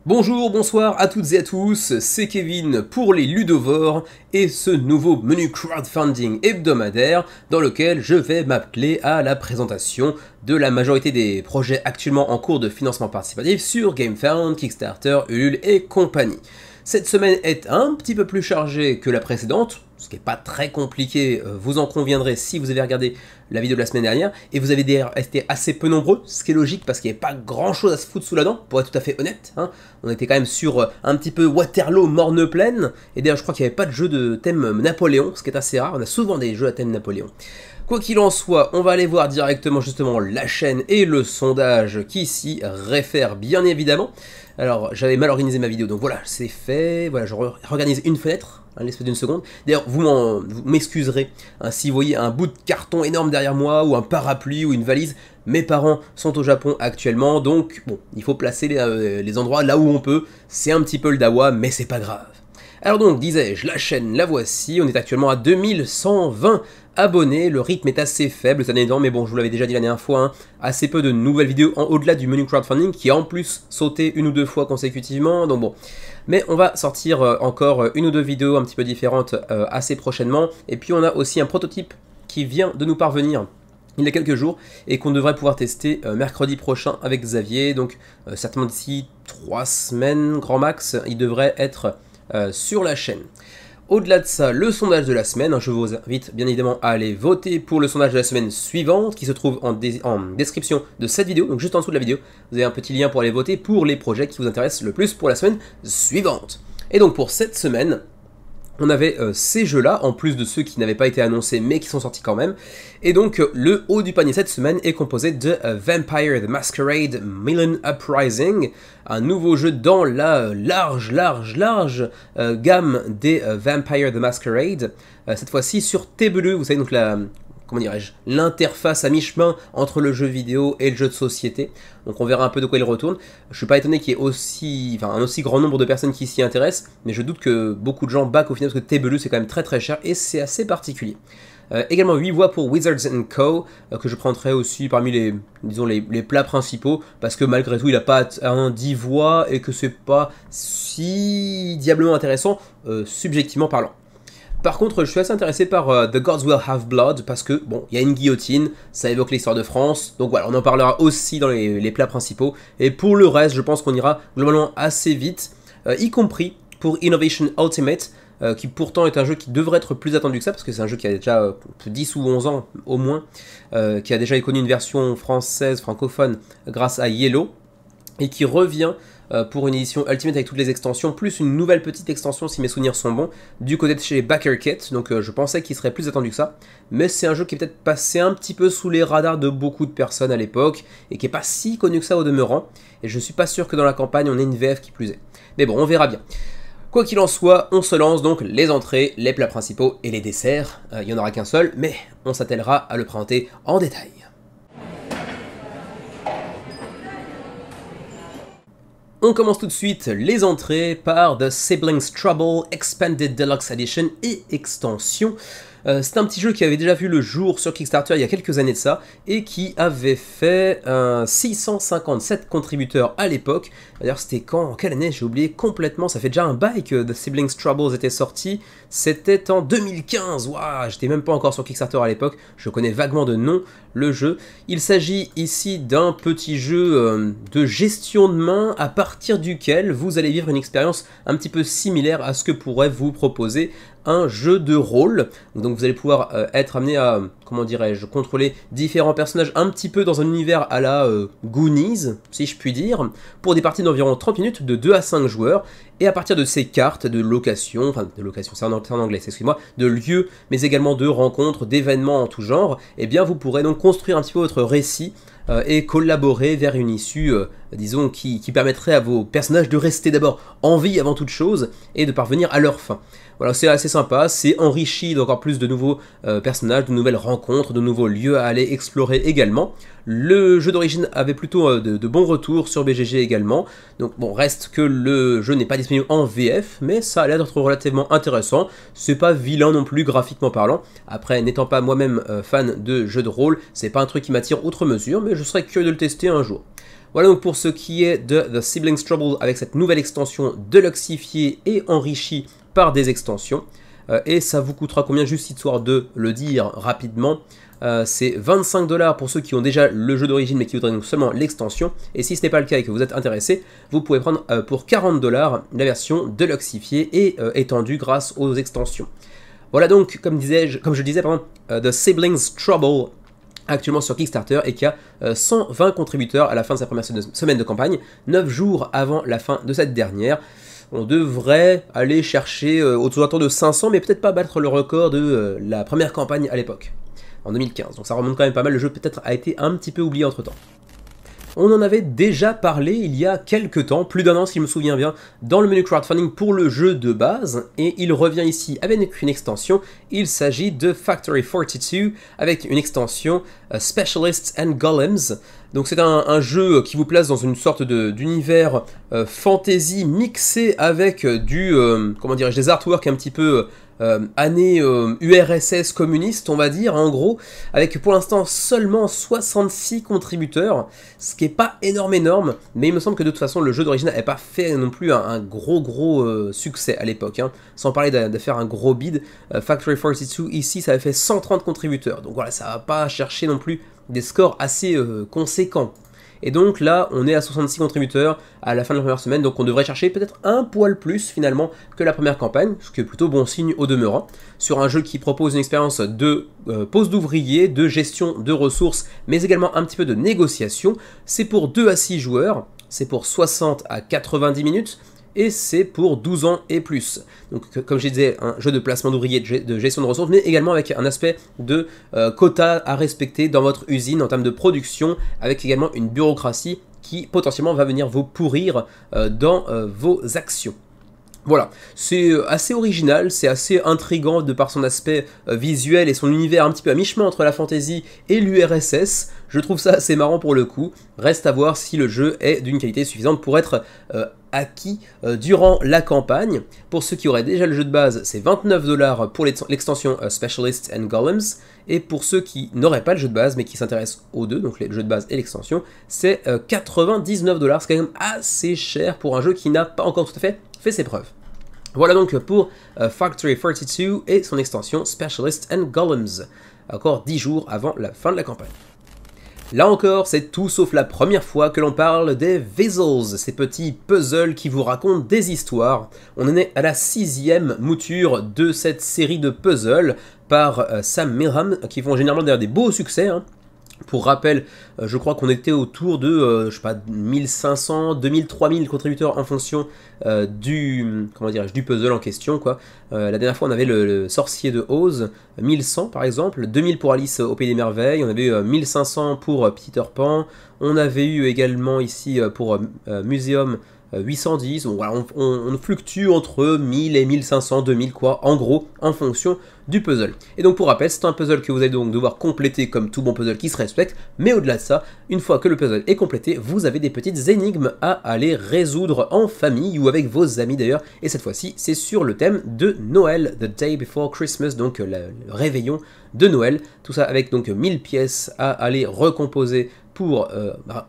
Bonjour, bonsoir à toutes et à tous, c'est Kevin pour les Ludovores et ce nouveau menu crowdfunding hebdomadaire dans lequel je vais m'appeler à la présentation de la majorité des projets actuellement en cours de financement participatif sur GameFound, Kickstarter, Ulule et compagnie. Cette semaine est un petit peu plus chargée que la précédente, ce qui n'est pas très compliqué, vous en conviendrez si vous avez regardé la vidéo de la semaine dernière, et vous avez d'ailleurs été assez peu nombreux, ce qui est logique parce qu'il n'y avait pas grand chose à se foutre sous la dent, pour être tout à fait honnête. On était quand même sur un petit peu Waterloo, morne-pleine, et d'ailleurs je crois qu'il n'y avait pas de jeu de thème Napoléon, ce qui est assez rare, on a souvent des jeux à thème Napoléon. Quoi qu'il en soit, on va aller voir directement justement la chaîne et le sondage qui s'y réfèrent bien évidemment. Alors j'avais mal organisé ma vidéo, donc voilà, c'est fait, voilà, je réorganise une fenêtre, l'espace d'une seconde. D'ailleurs, vous m'excuserez si vous voyez un bout de carton énorme derrière moi, ou un parapluie, ou une valise. Mes parents sont au Japon actuellement, donc bon, il faut placer les endroits là où on peut. C'est un petit peu le dawa, mais c'est pas grave. Alors donc, disais-je, la chaîne, la voici, on est actuellement à 2120 abonnés, le rythme est assez faible cette année, mais bon, je vous l'avais déjà dit la dernière fois, assez peu de nouvelles vidéos au-delà du menu crowdfunding, qui a en plus sauté une ou deux fois consécutivement, donc bon. Mais on va sortir encore une ou deux vidéos un petit peu différentes assez prochainement, et puis on a aussi un prototype qui vient de nous parvenir il y a quelques jours, et qu'on devrait pouvoir tester mercredi prochain avec Xavier, donc certainement d'ici 3 semaines, grand max, il devrait être sur la chaîne. Au-delà de ça, le sondage de la semaine, je vous invite bien évidemment à aller voter pour le sondage de la semaine suivante, qui se trouve en description de cette vidéo, donc juste en dessous de la vidéo, vous avez un petit lien pour aller voter pour les projets qui vous intéressent le plus pour la semaine suivante. Et donc pour cette semaine, on avait ces jeux-là, en plus de ceux qui n'avaient pas été annoncés mais qui sont sortis quand même. Et donc le haut du panier cette semaine est composé de Vampire the Masquerade Milan Uprising, un nouveau jeu dans la large gamme des Vampire the Masquerade, cette fois-ci sur TBE, vous savez donc la... comment dirais-je, l'interface à mi-chemin entre le jeu vidéo et le jeu de société. Donc on verra un peu de quoi il retourne. Je suis pas étonné qu'il y ait un aussi grand nombre de personnes qui s'y intéressent, mais je doute que beaucoup de gens backent au final, parce que TBE c'est quand même très cher et c'est assez particulier. Également 8 voix pour Wizards & Co, que je prendrai aussi parmi les, disons, les plats principaux, parce que malgré tout il n'a pas un 10 voix et que c'est pas si diablement intéressant, subjectivement parlant. Par contre, je suis assez intéressé par The Gods Will Have Blood, parce que, bon, il y a une guillotine, ça évoque l'histoire de France, donc voilà, on en parlera aussi dans les plats principaux, et pour le reste, je pense qu'on ira globalement assez vite, y compris pour Innovation Ultimate, qui pourtant est un jeu qui devrait être plus attendu que ça, parce que c'est un jeu qui a déjà 10 ou 11 ans au moins, qui a déjà connu une version française, francophone, grâce à Yellow, et qui revient pour une édition Ultimate avec toutes les extensions, plus une nouvelle petite extension si mes souvenirs sont bons, du côté de chez Backer Kit, donc je pensais qu'il serait plus attendu que ça, mais c'est un jeu qui est peut-être passé un petit peu sous les radars de beaucoup de personnes à l'époque, et qui n'est pas si connu que ça au demeurant, et je suis pas sûr que dans la campagne on ait une VF qui plus est. Mais bon, on verra bien. Quoi qu'il en soit, on se lance donc les entrées, les plats principaux et les desserts, il n'y en aura qu'un seul, mais on s'attellera à le présenter en détail. On commence tout de suite les entrées par The Siblings Trouble Expanded Deluxe Edition et Extension. C'est un petit jeu qui avait déjà vu le jour sur Kickstarter il y a quelques années de ça, et qui avait fait 657 contributeurs à l'époque. D'ailleurs c'était quand, en quelle année, j'ai oublié complètement, ça fait déjà un bail que The Siblings Troubles était sorti, c'était en 2015, waouh, j'étais même pas encore sur Kickstarter à l'époque, je connais vaguement de nom le jeu. Il s'agit ici d'un petit jeu de gestion de main à partir duquel vous allez vivre une expérience un petit peu similaire à ce que pourrait vous proposer un jeu de rôle. Donc vous allez pouvoir être amené à, comment dirais-je, contrôler différents personnages un petit peu dans un univers à la Goonies, si je puis dire, pour des parties d'environ 30 minutes de 2 à 5 joueurs, et à partir de ces cartes de location, enfin de location, c'est en anglais, excusez-moi, de lieux, mais également de rencontres, d'événements en tout genre, et bien vous pourrez donc construire un petit peu votre récit et collaborer vers une issue, disons, qui permettrait à vos personnages de rester d'abord en vie avant toute chose, et de parvenir à leur fin. Voilà, c'est assez sympa, c'est enrichi d'encore plus de nouveaux personnages, de nouvelles rencontres, de nouveaux lieux à aller explorer également. Le jeu d'origine avait plutôt de bons retours sur BGG également, donc bon, reste que le jeu n'est pas disponible en VF, mais ça a l'air d'être relativement intéressant, c'est pas vilain non plus graphiquement parlant. Après, n'étant pas moi-même fan de jeux de rôle, c'est pas un truc qui m'attire outre mesure, mais je serais curieux de le tester un jour. Voilà donc pour ce qui est de The Siblings Trouble avec cette nouvelle extension deluxifiée et enrichie par des extensions. Et ça vous coûtera combien, juste histoire de le dire rapidement. C'est 25 $ pour ceux qui ont déjà le jeu d'origine mais qui voudraient donc seulement l'extension. Et si ce n'est pas le cas et que vous êtes intéressé, vous pouvez prendre pour 40 $ la version deluxifiée et étendue grâce aux extensions. Voilà donc, comme je disais, The Siblings Trouble actuellement sur Kickstarter et qui a 120 contributeurs à la fin de sa première semaine de campagne, 9 jours avant la fin de cette dernière. On devrait aller chercher autour de 500, mais peut-être pas battre le record de la première campagne à l'époque, en 2015. Donc ça remonte quand même pas mal, le jeu peut-être a été un petit peu oublié entre temps. On en avait déjà parlé il y a quelques temps, plus d'un an si je me souviens bien, dans le menu crowdfunding pour le jeu de base, et il revient ici avec une extension. Il s'agit de Factory 42 avec une extension Specialists and Golems. Donc c'est un jeu qui vous place dans une sorte d'univers fantasy mixé avec des artworks un petit peu année URSS communiste, on va dire, en gros, avec pour l'instant seulement 66 contributeurs, ce qui est pas énorme, mais il me semble que de toute façon le jeu d'origine n'avait pas fait non plus un gros succès à l'époque, hein. Sans parler de faire un gros bid. Factory 42 ici ça avait fait 130 contributeurs, donc voilà, ça va pas chercher non plus des scores assez conséquents. Et donc là, on est à 66 contributeurs à la fin de la première semaine, donc on devrait chercher peut-être un poil plus finalement que la première campagne, ce qui est plutôt bon signe au demeurant, sur un jeu qui propose une expérience de pose d'ouvrier, de gestion de ressources, mais également un petit peu de négociation. C'est pour 2 à 6 joueurs, c'est pour 60 à 90 minutes, et c'est pour 12 ans et plus. Donc comme je disais, un jeu de placement d'ouvriers, de gestion de ressources, mais également avec un aspect de quota à respecter dans votre usine en termes de production, avec également une bureaucratie qui potentiellement va venir vous pourrir dans vos actions. Voilà, c'est assez original, c'est assez intriguant de par son aspect visuel et son univers un petit peu à mi-chemin entre la fantasy et l'URSS. Je trouve ça assez marrant pour le coup. Reste à voir si le jeu est d'une qualité suffisante pour être acquis durant la campagne. Pour ceux qui auraient déjà le jeu de base, c'est 29 $ pour l'extension Specialists and Golems. Et pour ceux qui n'auraient pas le jeu de base mais qui s'intéressent aux deux, donc le jeu de base et l'extension, c'est 99 $. C'est quand même assez cher pour un jeu qui n'a pas encore tout à fait ses preuves. Voilà donc pour Factory 42 et son extension Specialists and Golems, encore 10 jours avant la fin de la campagne. Là encore, c'est tout sauf la première fois que l'on parle des Vessels, ces petits puzzles qui vous racontent des histoires. On en est à la 6e mouture de cette série de puzzles par Sam Milham, qui font généralement d'ailleurs des beaux succès, hein. Pour rappel, je crois qu'on était autour de, 1500, 2000, 3000 contributeurs en fonction du puzzle en question, quoi. La dernière fois, on avait le sorcier de Oz, 1100 par exemple, 2000 pour Alice au Pays des Merveilles, on avait eu 1500 pour Peter Pan, on avait eu également ici pour Museum 810, donc voilà, on fluctue entre 1000 et 1500, 2000 quoi, en gros, en fonction du puzzle. Et donc pour rappel, c'est un puzzle que vous allez donc devoir compléter comme tout bon puzzle qui se respecte, mais au-delà de ça, une fois que le puzzle est complété, vous avez des petites énigmes à aller résoudre en famille ou avec vos amis d'ailleurs, et cette fois-ci, c'est sur le thème de Noël, The Day Before Christmas, donc le réveillon de Noël, tout ça avec donc 1000 pièces à aller recomposer pour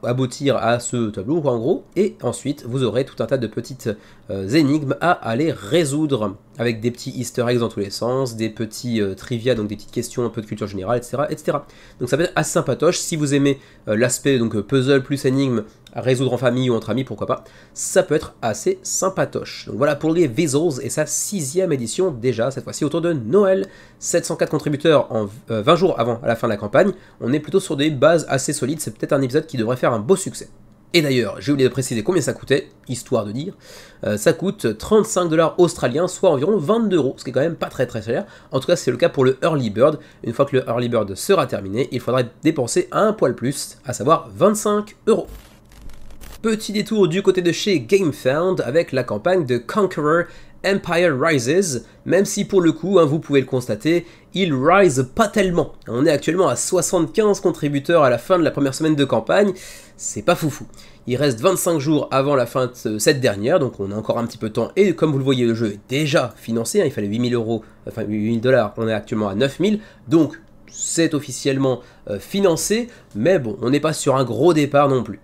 aboutir à ce tableau en gros, et ensuite vous aurez tout un tas de petites énigmes à aller résoudre avec des petits easter eggs dans tous les sens, des petits trivia, donc des petites questions un peu de culture générale, etc., etc. Donc ça peut être assez sympatoche si vous aimez l'aspect donc puzzle plus énigme à résoudre en famille ou entre amis, pourquoi pas, ça peut être assez sympatoche. Donc voilà pour les Vessels et sa 6e édition déjà, cette fois-ci autour de Noël, 704 contributeurs en 20 jours avant à la fin de la campagne, on est plutôt sur des bases assez solides, c'est peut-être un épisode qui devrait faire un beau succès. Et d'ailleurs, j'ai oublié de préciser combien ça coûtait, histoire de dire, ça coûte 35 $ australiens, soit environ 22 €, ce qui est quand même pas très cher. En tout cas, c'est le cas pour le Early Bird. Une fois que le Early Bird sera terminé, il faudra dépenser un poil plus, à savoir 25 €. Petit détour du côté de chez GameFound avec la campagne de Conqueror Empire Rises, même si pour le coup, hein, vous pouvez le constater, il rise pas tellement. On est actuellement à 75 contributeurs à la fin de la première semaine de campagne, c'est pas foufou. Il reste 25 jours avant la fin de cette dernière, donc on a encore un petit peu de temps, et comme vous le voyez, le jeu est déjà financé, hein, il fallait 8000 €, enfin 8000 $, on est actuellement à 9000, donc c'est officiellement financé, mais bon, on n'est pas sur un gros départ non plus.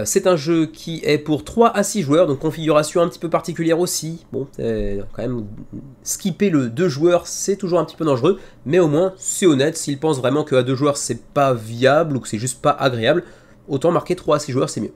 C'est un jeu qui est pour 3 à 6 joueurs, donc configuration un petit peu particulière aussi. Bon, quand même, skipper le 2 joueurs, c'est toujours un petit peu dangereux, mais au moins, c'est honnête. S'ils pensent vraiment qu'à 2 joueurs, c'est pas viable ou que c'est juste pas agréable, autant marquer 3 à 6 joueurs, c'est mieux.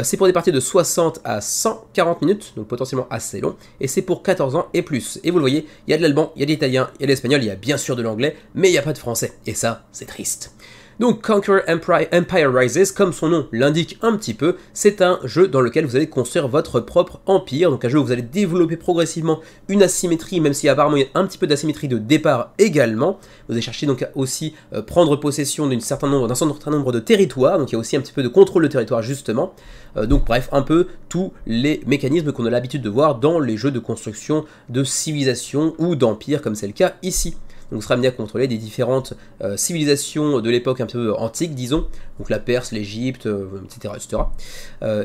C'est pour des parties de 60 à 140 minutes, donc potentiellement assez long, et c'est pour 14 ans et plus. Et vous le voyez, il y a de l'allemand, il y a de l'italien, il y a de l'espagnol, il y a bien sûr de l'anglais, mais il n'y a pas de français, et ça, c'est triste. Donc Conquer Empire Rises, comme son nom l'indique un petit peu, c'est un jeu dans lequel vous allez construire votre propre empire, donc un jeu où vous allez développer progressivement une asymétrie, même si apparemment il y a un petit peu d'asymétrie de départ également. Vous allez chercher donc à aussi prendre possession d'un certain nombre de territoires, donc il y a aussi un petit peu de contrôle de territoire justement. Donc bref, un peu tous les mécanismes qu'on a l'habitude de voir dans les jeux de construction de civilisation ou d'empire, comme c'est le cas ici. Donc, vous serez amené à contrôler des différentes civilisations de l'époque un peu antique, disons, donc la Perse, l'Égypte, etc., etc.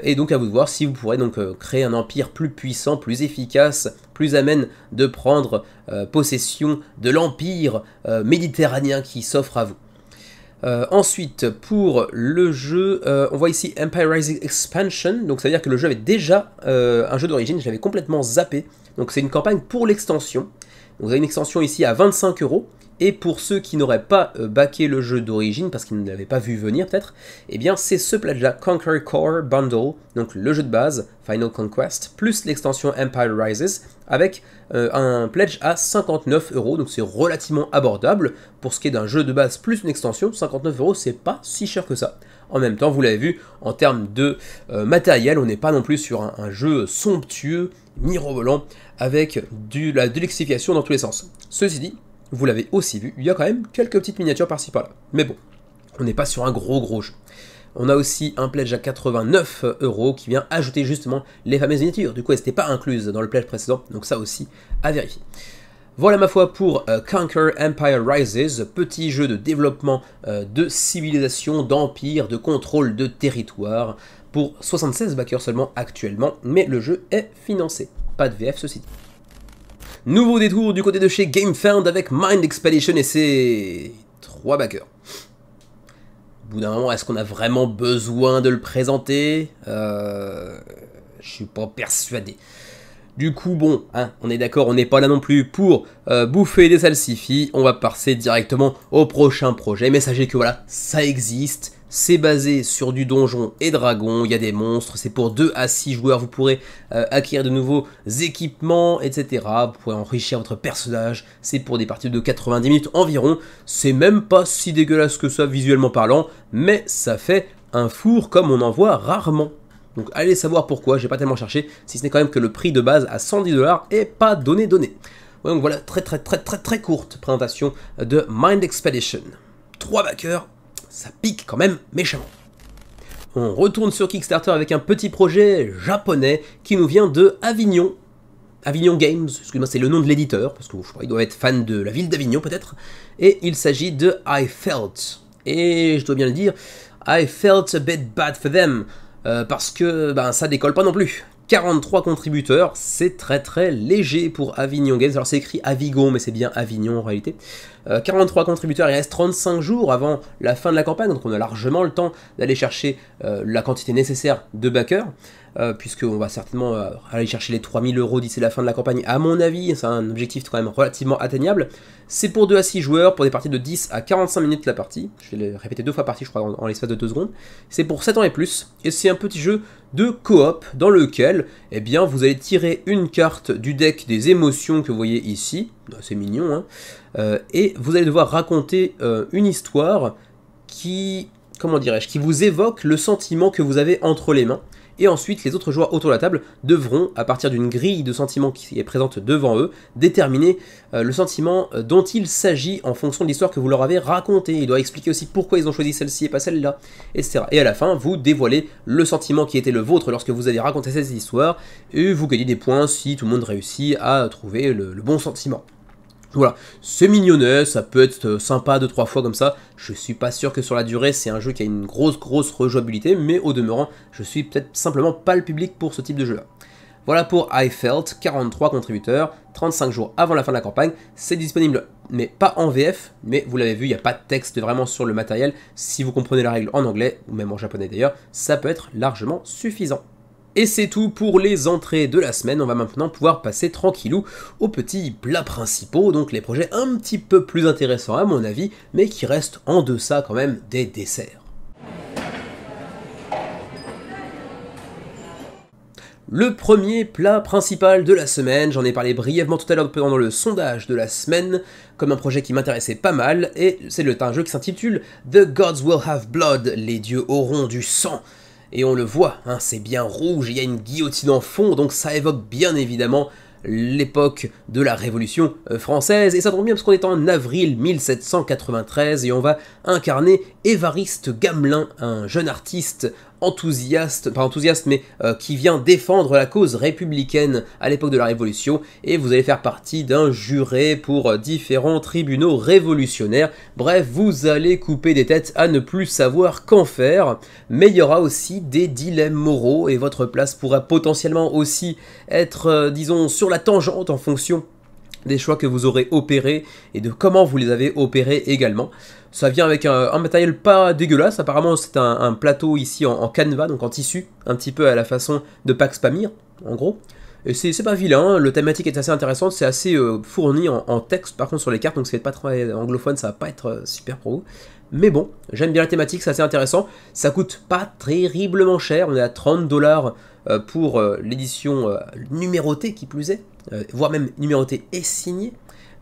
Et donc à vous de voir si vous pourrez donc créer un empire plus puissant, plus efficace, plus amène de prendre possession de l'empire méditerranéen qui s'offre à vous. Ensuite, pour le jeu, on voit ici Empire Rising Expansion, donc ça veut dire que le jeu avait déjà un jeu d'origine, je l'avais complètement zappé, donc c'est une campagne pour l'extension. Vous avez une extension ici à 25 €, et pour ceux qui n'auraient pas backé le jeu d'origine, parce qu'ils ne l'avaient pas vu venir peut-être, eh bien c'est ce pledge-là, Conquer Core Bundle, donc le jeu de base, Final Conquest, plus l'extension Empire Rises, avec un pledge à 59 €, donc c'est relativement abordable, pour ce qui est d'un jeu de base plus une extension, 59 € c'est pas si cher que ça. En même temps, vous l'avez vu, en termes de matériel, on n'est pas non plus sur un jeu somptueux, mirobolant, avec de l'excitation dans tous les sens. Ceci dit, vous l'avez aussi vu, il y a quand même quelques petites miniatures par-ci par-là. Mais bon, on n'est pas sur un gros jeu. On a aussi un pledge à 89 € qui vient ajouter justement les fameuses miniatures. Du coup, elles n'étaient pas incluses dans le pledge précédent, donc ça aussi à vérifier. Voilà ma foi pour Conquer Empire Rises, petit jeu de développement de civilisation, d'empire, de contrôle de territoire, pour 76 backers seulement actuellement, mais le jeu est financé. Pas de VF ceci dit. Nouveau détour du côté de chez GameFound avec Mind Expedition et ses 3 backers. Au bout d'un moment, est-ce qu'on a vraiment besoin de le présenter? Je suis pas persuadé. Du coup, bon, hein, on est d'accord, on n'est pas là non plus pour bouffer des salsifis, on va passer directement au prochain projet, mais sachez que voilà, ça existe, c'est basé sur du donjon et dragon, il y a des monstres, c'est pour 2 à 6 joueurs, vous pourrez acquérir de nouveaux équipements, etc. Vous pourrez enrichir votre personnage, c'est pour des parties de 90 minutes environ, c'est même pas si dégueulasse que ça visuellement parlant, mais ça fait un four comme on en voit rarement. Donc allez savoir pourquoi, j'ai pas tellement cherché, si ce n'est quand même que le prix de base à 110 $ est pas donné. Ouais, donc voilà, très courte présentation de Mind Expedition. 3 backers, ça pique quand même méchamment. On retourne sur Kickstarter avec un petit projet japonais qui nous vient de Avignon. Avignon Games, excusez-moi, c'est le nom de l'éditeur, parce que je crois qu'il doit être fan de la ville d'Avignon peut-être. Et il s'agit de I Felt. Et je dois bien le dire, I felt a bit bad for them. Parce que ça décolle pas non plus. 43 contributeurs, c'est très léger pour Avignon Games. Alors c'est écrit Avigon, mais c'est bien Avignon en réalité. 43 contributeurs, il reste 35 jours avant la fin de la campagne, donc on a largement le temps d'aller chercher la quantité nécessaire de backers, puisqu'on va certainement aller chercher les 3000 € d'ici la fin de la campagne. À mon avis, c'est un objectif quand même relativement atteignable. C'est pour 2 à 6 joueurs, pour des parties de 10 à 45 minutes la partie. Je vais le répéter 2 fois partie, je crois, en l'espace de 2 secondes. C'est pour 7 ans et plus, et c'est un petit jeu de coop dans lequel eh bien, vous allez tirer une carte du deck des émotions que vous voyez ici. C'est mignon, hein. Et vous allez devoir raconter une histoire qui, comment dirais-je, qui vous évoque le sentiment que vous avez entre les mains. Et ensuite, les autres joueurs autour de la table devront, à partir d'une grille de sentiments qui est présente devant eux, déterminer le sentiment dont il s'agit en fonction de l'histoire que vous leur avez racontée. Ils doivent expliquer aussi pourquoi ils ont choisi celle-ci et pas celle-là, etc. Et à la fin, vous dévoilez le sentiment qui était le vôtre lorsque vous avez raconté cette histoire, et vous gagnez des points si tout le monde réussit à trouver le bon sentiment. Voilà, c'est mignonnet, ça peut être sympa 2-3 fois comme ça, je suis pas sûr que sur la durée c'est un jeu qui a une grosse rejouabilité, mais au demeurant, je suis peut-être simplement pas le public pour ce type de jeu là. Voilà pour I Felt, 43 contributeurs, 35 jours avant la fin de la campagne, c'est disponible mais pas en VF, mais vous l'avez vu, il n'y a pas de texte vraiment sur le matériel. Si vous comprenez la règle en anglais, ou même en japonais d'ailleurs, ça peut être largement suffisant. Et c'est tout pour les entrées de la semaine, on va maintenant pouvoir passer tranquillou aux petits plats principaux, donc les projets un petit peu plus intéressants à mon avis, mais qui restent en deçà quand même des desserts. Le premier plat principal de la semaine, j'en ai parlé brièvement tout à l'heure pendant le sondage de la semaine, comme un projet qui m'intéressait pas mal, et c'est un jeu qui s'intitule The Gods Will Have Blood, les dieux auront du sang. Et on le voit, hein, c'est bien rouge, il y a une guillotine en fond, donc ça évoque bien évidemment l'époque de la Révolution française, et ça tombe bien parce qu'on est en avril 1793, et on va incarner Évariste Gamelin, un jeune artiste enthousiaste, pas enthousiaste, mais qui vient défendre la cause républicaine à l'époque de la Révolution, et vous allez faire partie d'un juré pour différents tribunaux révolutionnaires. Bref, vous allez couper des têtes à ne plus savoir qu'en faire, mais il y aura aussi des dilemmes moraux, et votre place pourra potentiellement aussi être, disons, sur la tangente en fonction des choix que vous aurez opérés et de comment vous les avez opérés également. Ça vient avec un matériel pas dégueulasse, apparemment c'est un plateau ici en canevas, donc en tissu, un petit peu à la façon de Pax Pamir, en gros. Et c'est pas vilain, le thématique est assez intéressante, c'est assez fourni en texte par contre sur les cartes, donc si vous n'êtes pas très anglophone, ça va pas être super pour vous. Mais bon, j'aime bien la thématique, c'est assez intéressant, ça coûte pas terriblement cher, on est à 30$ pour l'édition numérotée qui plus est, voire même numérotée et signée.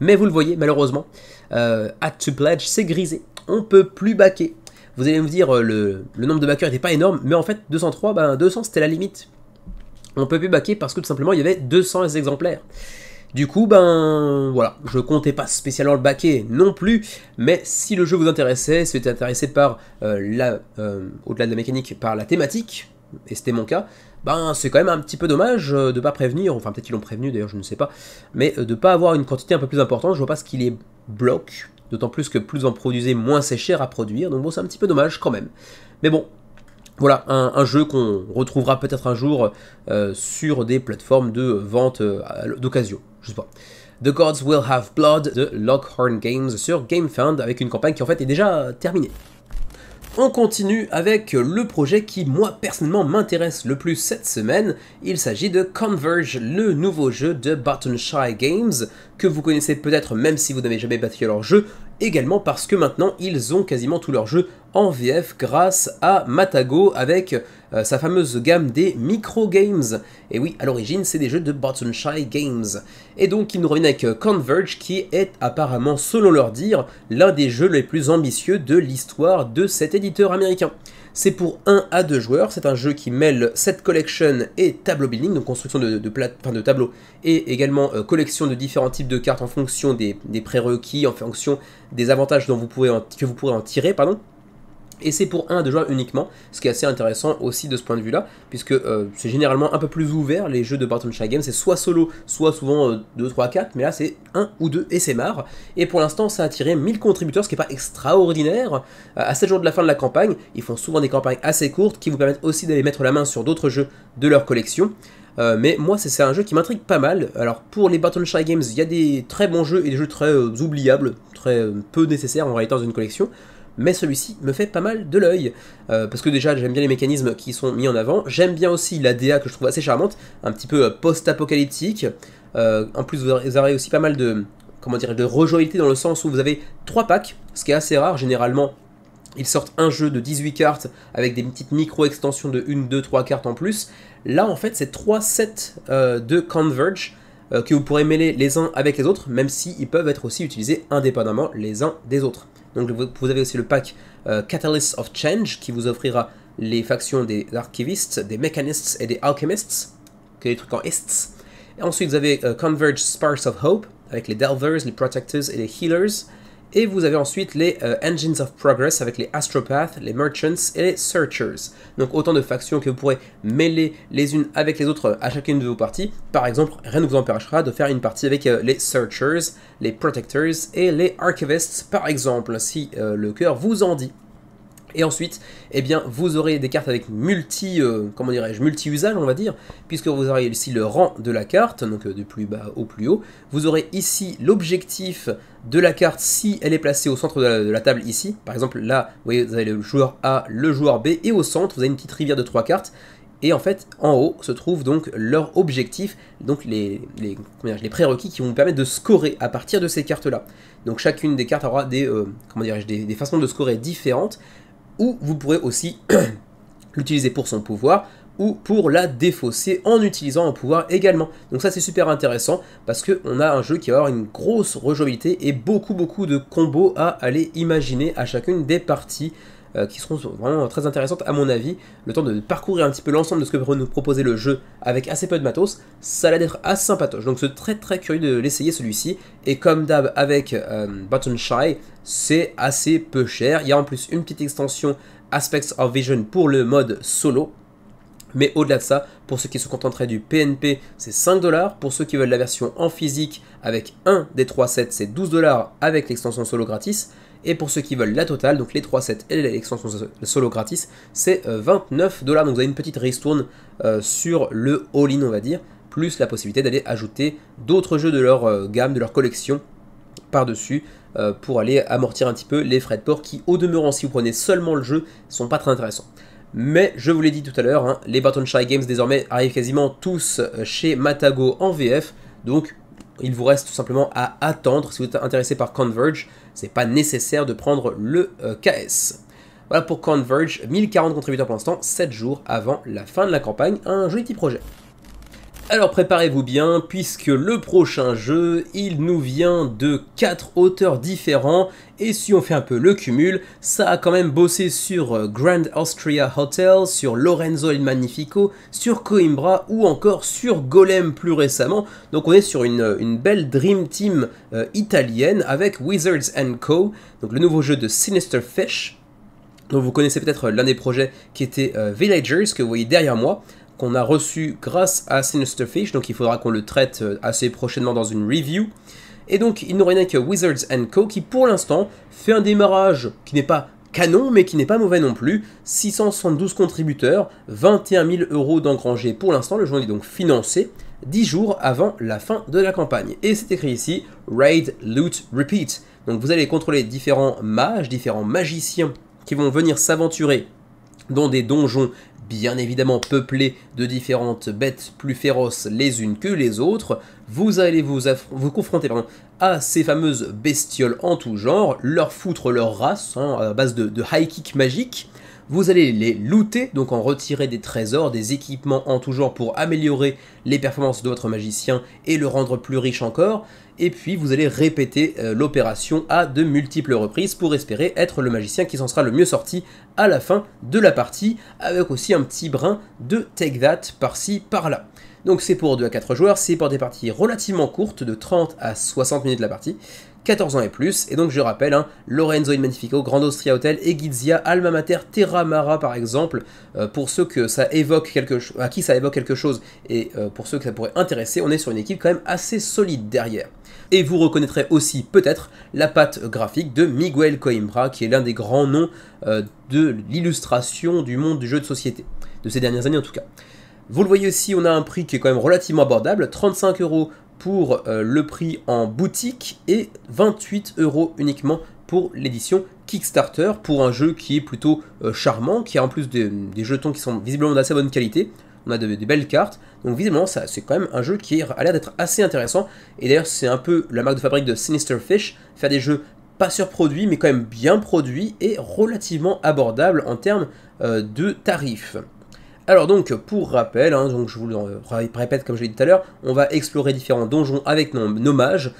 Mais vous le voyez, malheureusement, Add to Pledge, c'est grisé, on peut plus backer. Vous allez me dire, le nombre de backers n'était pas énorme, mais en fait, 203, ben 200 c'était la limite. On peut plus backer parce que tout simplement, il y avait 200 exemplaires. Du coup, ben voilà, je comptais pas spécialement le backer non plus, mais si le jeu vous intéressait, si vous êtes intéressé par au-delà de la mécanique, par la thématique, et c'était mon cas, ben c'est quand même un petit peu dommage de pas prévenir, enfin peut-être qu'ils l'ont prévenu d'ailleurs, je ne sais pas, mais de pas avoir une quantité un peu plus importante, je vois pas ce qu'il est bloque, d'autant plus que plus vous en produisez, moins c'est cher à produire, donc bon c'est un petit peu dommage quand même. Mais bon, voilà, un jeu qu'on retrouvera peut-être un jour sur des plateformes de vente d'occasion, je sais pas. The Gods Will Have Blood de Lockhorn Games sur GameFound, avec une campagne qui en fait est déjà terminée. On continue avec le projet qui, moi, personnellement, m'intéresse le plus cette semaine. Il s'agit de Converge, le nouveau jeu de Barton Shy Games, que vous connaissez peut-être même si vous n'avez jamais battu leur jeu, également parce que maintenant, ils ont quasiment tous leurs jeux en VF grâce à Matago avec sa fameuse gamme des micro-games. Et oui, à l'origine, c'est des jeux de Barton Shy Games. Et donc, ils nous reviennent avec Converge, qui est apparemment, selon leur dire, l'un des jeux les plus ambitieux de l'histoire de cet éditeur américain. C'est pour 1 à 2 joueurs, c'est un jeu qui mêle set collection et tableau building, donc construction de tableaux, et également collection de différents types de cartes en fonction des prérequis, en fonction des avantages que vous pourrez en tirer, pardon. Et c'est pour 1 à 2 joueurs uniquement, ce qui est assez intéressant aussi de ce point de vue-là, puisque c'est généralement un peu plus ouvert, les jeux de Barton Shy Games, c'est soit solo, soit souvent 2, 3, 4, mais là c'est 1 ou 2 et c'est marre. Et pour l'instant ça a attiré 1000 contributeurs, ce qui n'est pas extraordinaire. À 7 jours de la fin de la campagne, ils font souvent des campagnes assez courtes, qui vous permettent aussi d'aller mettre la main sur d'autres jeux de leur collection. Mais moi c'est un jeu qui m'intrigue pas mal. Alors pour les Barton Shy Games, il y a des très bons jeux et des jeux très oubliables, très peu nécessaires en réalité dans une collection. Mais celui-ci me fait pas mal de l'œil, parce que déjà j'aime bien les mécanismes qui sont mis en avant, j'aime bien aussi la DA que je trouve assez charmante, un petit peu post-apocalyptique, en plus vous aurez aussi pas mal de, de rejouabilité dans le sens où vous avez 3 packs, ce qui est assez rare, généralement ils sortent un jeu de 18 cartes avec des petites micro-extensions de 1, 2, 3 cartes en plus. Là en fait c'est 3 sets de Converge, que vous pourrez mêler les uns avec les autres, même s'ils peuvent être aussi utilisés indépendamment les uns des autres. Donc vous avez aussi le pack Catalyst of Change qui vous offrira les factions des archivistes, des mécanistes et des alchemists, que les trucs en ists. Et ensuite vous avez Converge Sparks of Hope avec les Delvers, les Protectors et les Healers. Et vous avez ensuite les Engines of Progress avec les Astropaths, les Merchants et les Searchers. Donc autant de factions que vous pourrez mêler les unes avec les autres à chacune de vos parties. Par exemple, rien ne vous empêchera de faire une partie avec les Searchers, les Protectors et les Archivists, par exemple, si le cœur vous en dit. Et ensuite, eh bien, vous aurez des cartes avec comment dirais-je, multi-usage, on va dire, puisque vous aurez ici le rang de la carte, donc du plus bas au plus haut. Vous aurez ici l'objectif de la carte si elle est placée au centre de la table ici. Par exemple, là, vous voyez, vous avez le joueur A, le joueur B, et au centre, vous avez une petite rivière de 3 cartes. Et en fait, en haut se trouve donc leur objectif, donc les prérequis qui vont vous permettre de scorer à partir de ces cartes-là. Donc chacune des cartes aura des façons de scorer différentes, ou vous pourrez aussi l'utiliser pour son pouvoir, ou pour la défausser en utilisant un pouvoir également. Donc ça c'est super intéressant, parce qu'on a un jeu qui va avoir une grosse rejouabilité et beaucoup de combos à aller imaginer à chacune des parties, qui seront vraiment très intéressantes à mon avis. Le temps de parcourir un petit peu l'ensemble de ce que peut nous proposer le jeu avec assez peu de matos, ça a l'air d'être assez sympatoche. Donc je suis très curieux de l'essayer celui-ci. Et comme d'hab avec Baton Shy, c'est assez peu cher. Il y a en plus une petite extension Aspects of Vision pour le mode solo. Mais au-delà de ça, pour ceux qui se contenteraient du PNP, c'est 5 $. Pour ceux qui veulent la version en physique avec un des 3 sets, c'est 12 $ avec l'extension solo gratis. Et pour ceux qui veulent la totale, donc les 3 sets et l'extension solo gratis, c'est 29 $. Donc vous avez une petite ristourne sur le all-in, on va dire, plus la possibilité d'aller ajouter d'autres jeux de leur gamme, de leur collection par-dessus, pour aller amortir un petit peu les frais de port qui, au demeurant, si vous prenez seulement le jeu, sont pas très intéressants. Mais je vous l'ai dit tout à l'heure, hein, les Baton Shy Games désormais arrivent quasiment tous chez Matago en VF, donc il vous reste tout simplement à attendre. Si vous êtes intéressé par Converge, c'est pas nécessaire de prendre le KS. Voilà pour Converge, 1040 contributeurs pour l'instant, 7 jours avant la fin de la campagne, un joli petit projet. Alors préparez-vous bien, puisque le prochain jeu, il nous vient de 4 auteurs différents, et si on fait un peu le cumul, ça a quand même bossé sur Grand Austria Hotel, sur Lorenzo il Magnifico, sur Coimbra, ou encore sur Golem plus récemment. Donc on est sur une belle Dream Team italienne, avec Wizards & Co, donc le nouveau jeu de Sinister Fish, dont vous connaissez peut-être l'un des projets qui était Villagers, que vous voyez derrière moi, qu'on a reçu grâce à Sinister Fish, donc il faudra qu'on le traite assez prochainement dans une review. Et donc il nous rien que Wizards & Co qui pour l'instant fait un démarrage qui n'est pas canon mais qui n'est pas mauvais non plus, 672 contributeurs, 21 000 € d'engrangés pour l'instant, le jeu est donc financé 10 jours avant la fin de la campagne. Et c'est écrit ici, Raid, Loot, Repeat. Donc vous allez contrôler différents mages, différents magiciens qui vont venir s'aventurer dans des donjons bien évidemment peuplés de différentes bêtes plus féroces les unes que les autres. Vous allez vous confronter à ces fameuses bestioles en tout genre, leur foutre leur race, hein, à base de high kick magique. Vous allez les looter, donc en retirer des trésors, des équipements en tout genre pour améliorer les performances de votre magicien et le rendre plus riche encore. Et puis vous allez répéter l'opération à de multiples reprises pour espérer être le magicien qui s'en sera le mieux sorti à la fin de la partie, avec aussi un petit brin de take that par-ci par-là. Donc c'est pour 2 à 4 joueurs, c'est pour des parties relativement courtes, de 30 à 60 minutes la partie, 14 ans et plus, et donc je rappelle, hein, Lorenzo il Magnifico, Grand Austria Hotel, Egizia, Alma Mater, Terra Mara par exemple, pour ceux que ça évoque à qui ça évoque quelque chose, et pour ceux que ça pourrait intéresser, on est sur une équipe quand même assez solide derrière. Et vous reconnaîtrez aussi peut-être la patte graphique de Miguel Coimbra, qui est l'un des grands noms de l'illustration du monde du jeu de société, de ces dernières années en tout cas. Vous le voyez aussi, on a un prix qui est quand même relativement abordable, 35 € pour le prix en boutique et 28 € uniquement pour l'édition Kickstarter, pour un jeu qui est plutôt charmant, qui a en plus des jetons qui sont visiblement d'assez bonne qualité. On a des belles cartes, donc visiblement c'est quand même un jeu qui a l'air d'être assez intéressant, et d'ailleurs c'est un peu la marque de fabrique de Sinister Fish, faire des jeux pas surproduits mais quand même bien produits et relativement abordables en termes de tarifs. Alors donc, pour rappel, hein, donc je vous le répète comme je l'ai dit tout à l'heure, on va explorer différents donjons avec nos mages,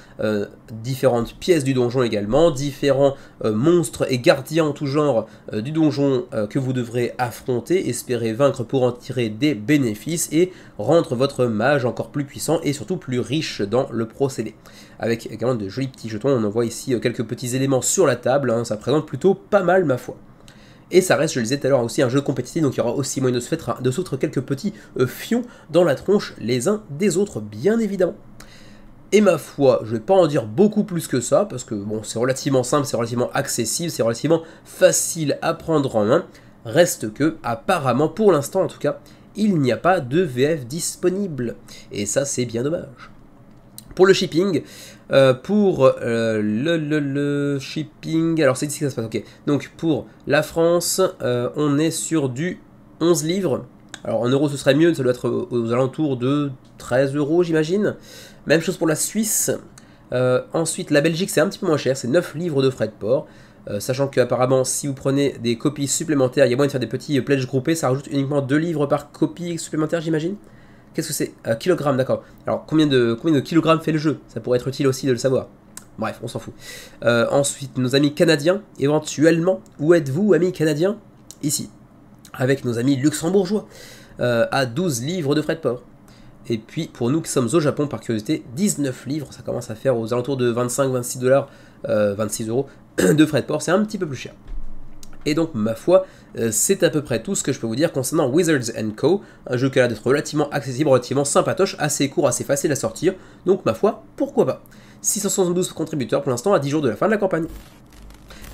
différentes pièces du donjon également, différents monstres et gardiens en tout genre du donjon que vous devrez affronter, espérer vaincre pour en tirer des bénéfices et rendre votre mage encore plus puissant et surtout plus riche dans le procédé. Avec également de jolis petits jetons, on en voit ici quelques petits éléments sur la table, hein, ça présente plutôt pas mal ma foi. Et ça reste, je le disais tout à l'heure, aussi un jeu compétitif, donc il y aura aussi moyen de se foutre quelques petits fions dans la tronche les uns des autres, bien évidemment. Et ma foi, je vais pas en dire beaucoup plus que ça, parce que bon, c'est relativement simple, c'est relativement accessible, c'est relativement facile à prendre en main. Reste que, apparemment, pour l'instant en tout cas, il n'y a pas de VF disponible. Et ça, c'est bien dommage. Pour le shipping, le shipping, alors c'est ici que ça se passe, ok. Donc pour la France, on est sur du 11 livres. Alors en euros ce serait mieux, ça doit être aux alentours de 13 euros j'imagine. Même chose pour la Suisse. Ensuite la Belgique c'est un petit peu moins cher, c'est 9 livres de frais de port. Sachant qu'apparemment si vous prenez des copies supplémentaires, il y a moyen de faire des petits pledges groupés, ça rajoute uniquement 2 livres par copie supplémentaire j'imagine. Qu'est-ce que c'est? Kilogramme, d'accord. Alors, combien de kilogrammes fait le jeu? Ça pourrait être utile aussi de le savoir. Bref, on s'en fout. Ensuite, nos amis canadiens, éventuellement. Où êtes-vous, amis canadiens? Ici. Avec nos amis luxembourgeois. À 12 livres de frais de port. Et puis, pour nous qui sommes au Japon, par curiosité, 19 livres. Ça commence à faire aux alentours de 25-26 $, 26 euros de frais de port. C'est un petit peu plus cher. Et donc, ma foi, c'est à peu près tout ce que je peux vous dire concernant Wizards & Co. Un jeu qui a l'air d'être relativement accessible, relativement sympatoche, assez court, assez facile à sortir. Donc, ma foi, pourquoi pas. 672 contributeurs pour l'instant à 10 jours de la fin de la campagne.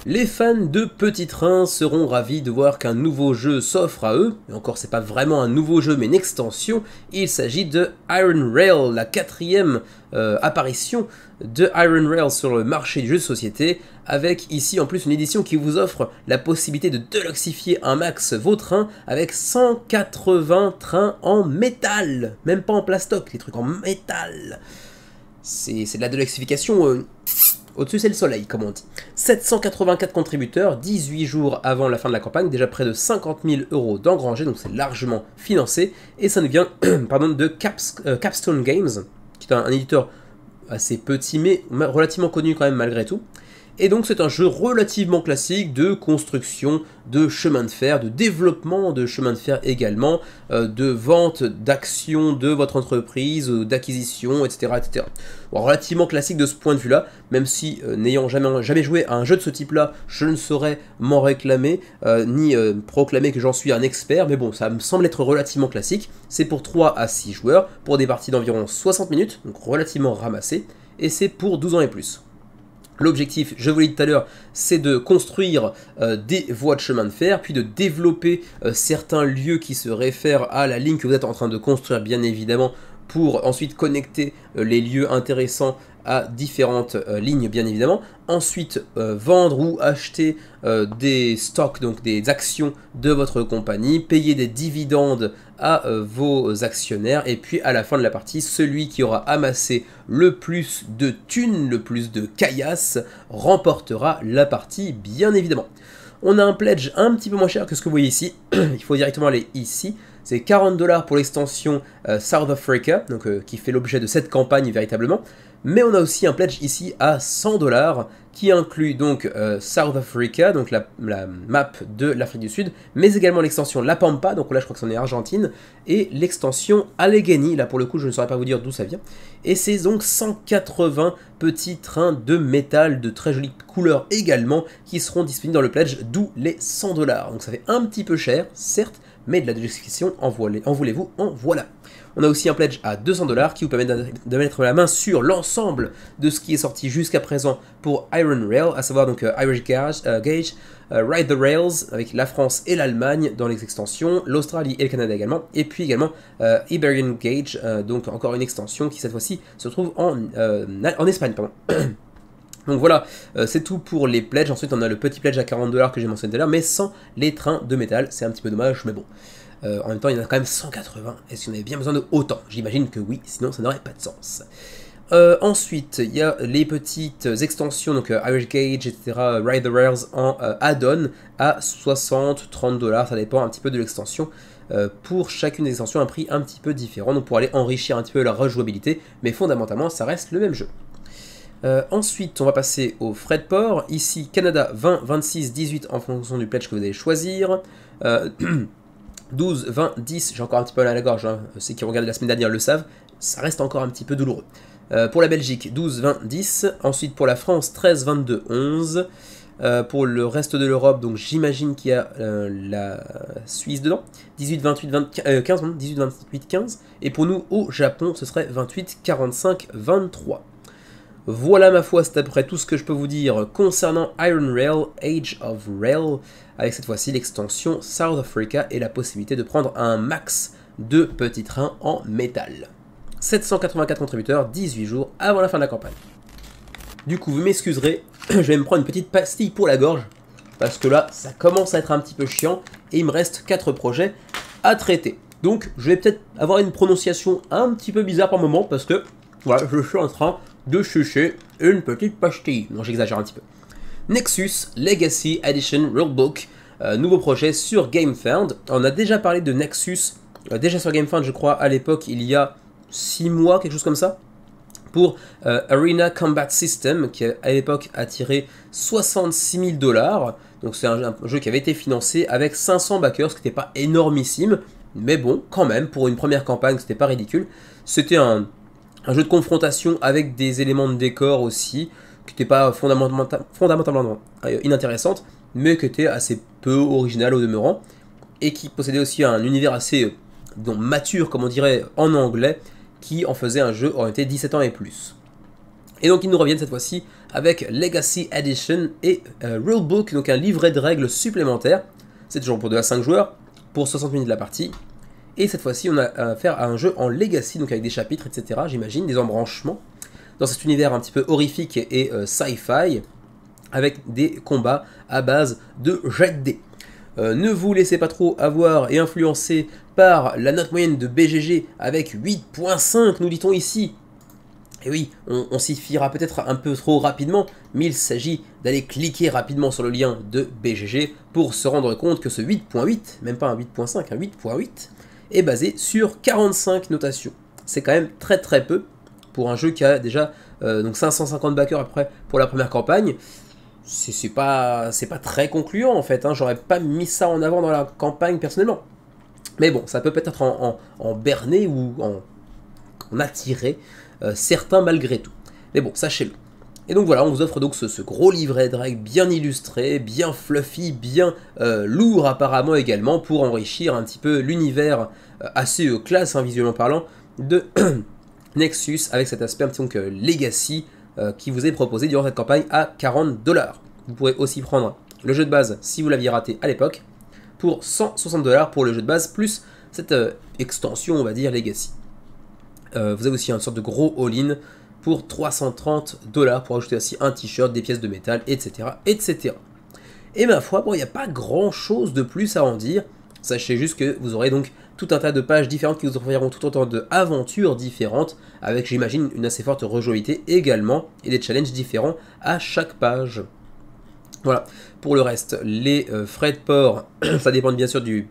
Les fans de Petit Train seront ravis de voir qu'un nouveau jeu s'offre à eux. Et encore, c'est pas vraiment un nouveau jeu, mais une extension. Il s'agit de Iron Rail, la 4e apparition de Iron Rail sur le marché du jeu de société, avec ici en plus une édition qui vous offre la possibilité de deluxifier un max vos trains avec 180 trains en métal, même pas en plastoc, les trucs en métal. C'est de la deluxification... Au-dessus, c'est le soleil, comme on dit. 784 contributeurs, 18 jours avant la fin de la campagne, déjà près de 50 000 € d'engrangés, donc c'est largement financé. Et ça nous vient pardon, de Capstone Games, qui est un éditeur assez petit, mais relativement connu quand même malgré tout. Et donc c'est un jeu relativement classique de construction de chemin de fer, de développement de chemin de fer également, de vente d'actions de votre entreprise, d'acquisition, etc. etc. Bon, relativement classique de ce point de vue-là, même si n'ayant jamais joué à un jeu de ce type-là, je ne saurais m'en réclamer, ni proclamer que j'en suis un expert, mais bon, ça me semble être relativement classique. C'est pour 3 à 6 joueurs, pour des parties d'environ 60 minutes, donc relativement ramassé, et c'est pour 12 ans et plus. L'objectif, je vous l'ai dit tout à l'heure, c'est de construire des voies de chemin de fer, puis de développer certains lieux qui se réfèrent à la ligne que vous êtes en train de construire, bien évidemment, pour ensuite connecter les lieux intéressants à différentes lignes, bien évidemment. Ensuite, vendre ou acheter des stocks, donc des actions de votre compagnie, payer des dividendes à vos actionnaires, et puis à la fin de la partie, celui qui aura amassé le plus de thunes, le plus de caillasses, remportera la partie, bien évidemment. On a un pledge un petit peu moins cher que ce que vous voyez ici, il faut directement aller ici. C'est 40 $ pour l'extension South Africa, donc, qui fait l'objet de cette campagne véritablement. Mais on a aussi un pledge ici à 100 $ qui inclut donc South Africa, donc la map de l'Afrique du Sud, mais également l'extension La Pampa, donc là je crois que c'en est Argentine, et l'extension Allegheny, là pour le coup je ne saurais pas vous dire d'où ça vient. Et c'est donc 180 petits trains de métal de très jolies couleurs également qui seront disponibles dans le pledge, d'où les 100 $. Donc ça fait un petit peu cher, certes, mais de la description, en voulez-vous, en voilà. On a aussi un pledge à 200 $ qui vous permet de mettre la main sur l'ensemble de ce qui est sorti jusqu'à présent pour Iron Rail, à savoir donc Irish Gauge, Ride the Rails avec la France et l'Allemagne dans les extensions, l'Australie et le Canada également, et puis également Iberian Gauge, donc encore une extension qui cette fois-ci se trouve en Espagne, pardon. Donc voilà, c'est tout pour les pledges. Ensuite on a le petit pledge à 40 $ que j'ai mentionné tout à l'heure, mais sans les trains de métal, c'est un petit peu dommage, mais bon. En même temps il y en a quand même 180, est-ce qu'on avait bien besoin de autant? J'imagine que oui, sinon ça n'aurait pas de sens. Ensuite, il y a les petites extensions, donc Irish Gauge, etc., Ride the Rails en add-on à 60, 30 $, ça dépend un petit peu de l'extension. Pour chacune des extensions, un prix un petit peu différent, donc pour aller enrichir un petit peu la rejouabilité, mais fondamentalement ça reste le même jeu. Ensuite, on va passer aux frais de port. Ici, Canada 20, 26, 18 en fonction du pledge que vous allez choisir. 12, 20, 10, j'ai encore un petit peu à la gorge, hein. Ceux qui regardent la semaine dernière le savent, ça reste encore un petit peu douloureux. Pour la Belgique, 12, 20, 10. Ensuite, pour la France, 13, 22, 11. Pour le reste de l'Europe, donc j'imagine qu'il y a la Suisse dedans. 18, 28, 15, 18, 28, 15. Et pour nous, au Japon, ce serait 28, 45, 23. Voilà ma foi, c'est à peu près tout ce que je peux vous dire concernant Iron Rail, Age of Rail, avec cette fois-ci l'extension South Africa et la possibilité de prendre un max de petits trains en métal. 784 contributeurs, 18 jours avant la fin de la campagne. Du coup, vous m'excuserez, je vais me prendre une petite pastille pour la gorge, parce que là, ça commence à être un petit peu chiant, et il me reste 4 projets à traiter. Donc, je vais peut-être avoir une prononciation un petit peu bizarre par moment, parce que, voilà, je suis en train de chucher une petite pastille. Non, j'exagère un petit peu. Nexus Legacy Edition Rulebook, nouveau projet sur GameFound. On a déjà parlé de Nexus, déjà sur GameFound, je crois, à l'époque, il y a 6 mois, quelque chose comme ça, pour Arena Combat System, qui à l'époque a tiré 66 000 $. Donc c'est un jeu qui avait été financé avec 500 backers, ce qui n'était pas énormissime, mais bon, quand même, pour une première campagne, c'était pas ridicule. C'était un jeu de confrontation avec des éléments de décor aussi, qui n'étaient pas fondamentalement inintéressantes, mais qui étaient assez peu originales au demeurant, et qui possédait aussi un univers assez mature, comme on dirait en anglais, qui en faisait un jeu orienté 17 ans et plus. Et donc ils nous reviennent cette fois-ci avec Legacy Edition et Rulebook, donc un livret de règles supplémentaire. C'est toujours pour 2 à 5 joueurs, pour 60 minutes de la partie. Et cette fois-ci, on a affaire à un jeu en Legacy, donc avec des chapitres, etc., j'imagine, des embranchements, dans cet univers un petit peu horrifique et sci-fi, avec des combats à base de jet de dés. Ne vous laissez pas trop avoir et influencer par la note moyenne de BGG avec 8.5, nous dit-on ici. Et oui, on s'y fiera peut-être un peu trop rapidement, mais il s'agit d'aller cliquer rapidement sur le lien de BGG pour se rendre compte que ce 8.8, même pas un 8.5, un 8.8, est basé sur 45 notations. C'est quand même très très peu pour un jeu qui a déjà donc 550 backers après pour la première campagne. C'est pas très concluant en fait, hein. J'aurais pas mis ça en avant dans la campagne personnellement. Mais bon, ça peut peut-être en berner ou en attirer certains malgré tout. Mais bon, sachez-le. Et donc voilà, on vous offre donc ce gros livret de règles bien illustré, bien fluffy, bien lourd apparemment également, pour enrichir un petit peu l'univers assez classe, hein, visuellement parlant, de Nexus, avec cet aspect un petit peu Legacy, qui vous est proposé durant cette campagne à 40 $. Vous pourrez aussi prendre le jeu de base si vous l'aviez raté à l'époque pour 160 $ pour le jeu de base plus cette extension, on va dire, Legacy. Vous avez aussi une sorte de gros all-in pour 330 $ pour ajouter aussi un t-shirt, des pièces de métal, etc. etc. Et ma foi, bon, il n'y a pas grand chose de plus à en dire. Sachez juste que vous aurez donc tout un tas de pages différentes qui vous offriront tout autant d'aventures différentes, avec, j'imagine, une assez forte rejouabilité également, et des challenges différents à chaque page. Voilà. Pour le reste, les frais de port, ça dépend bien sûr du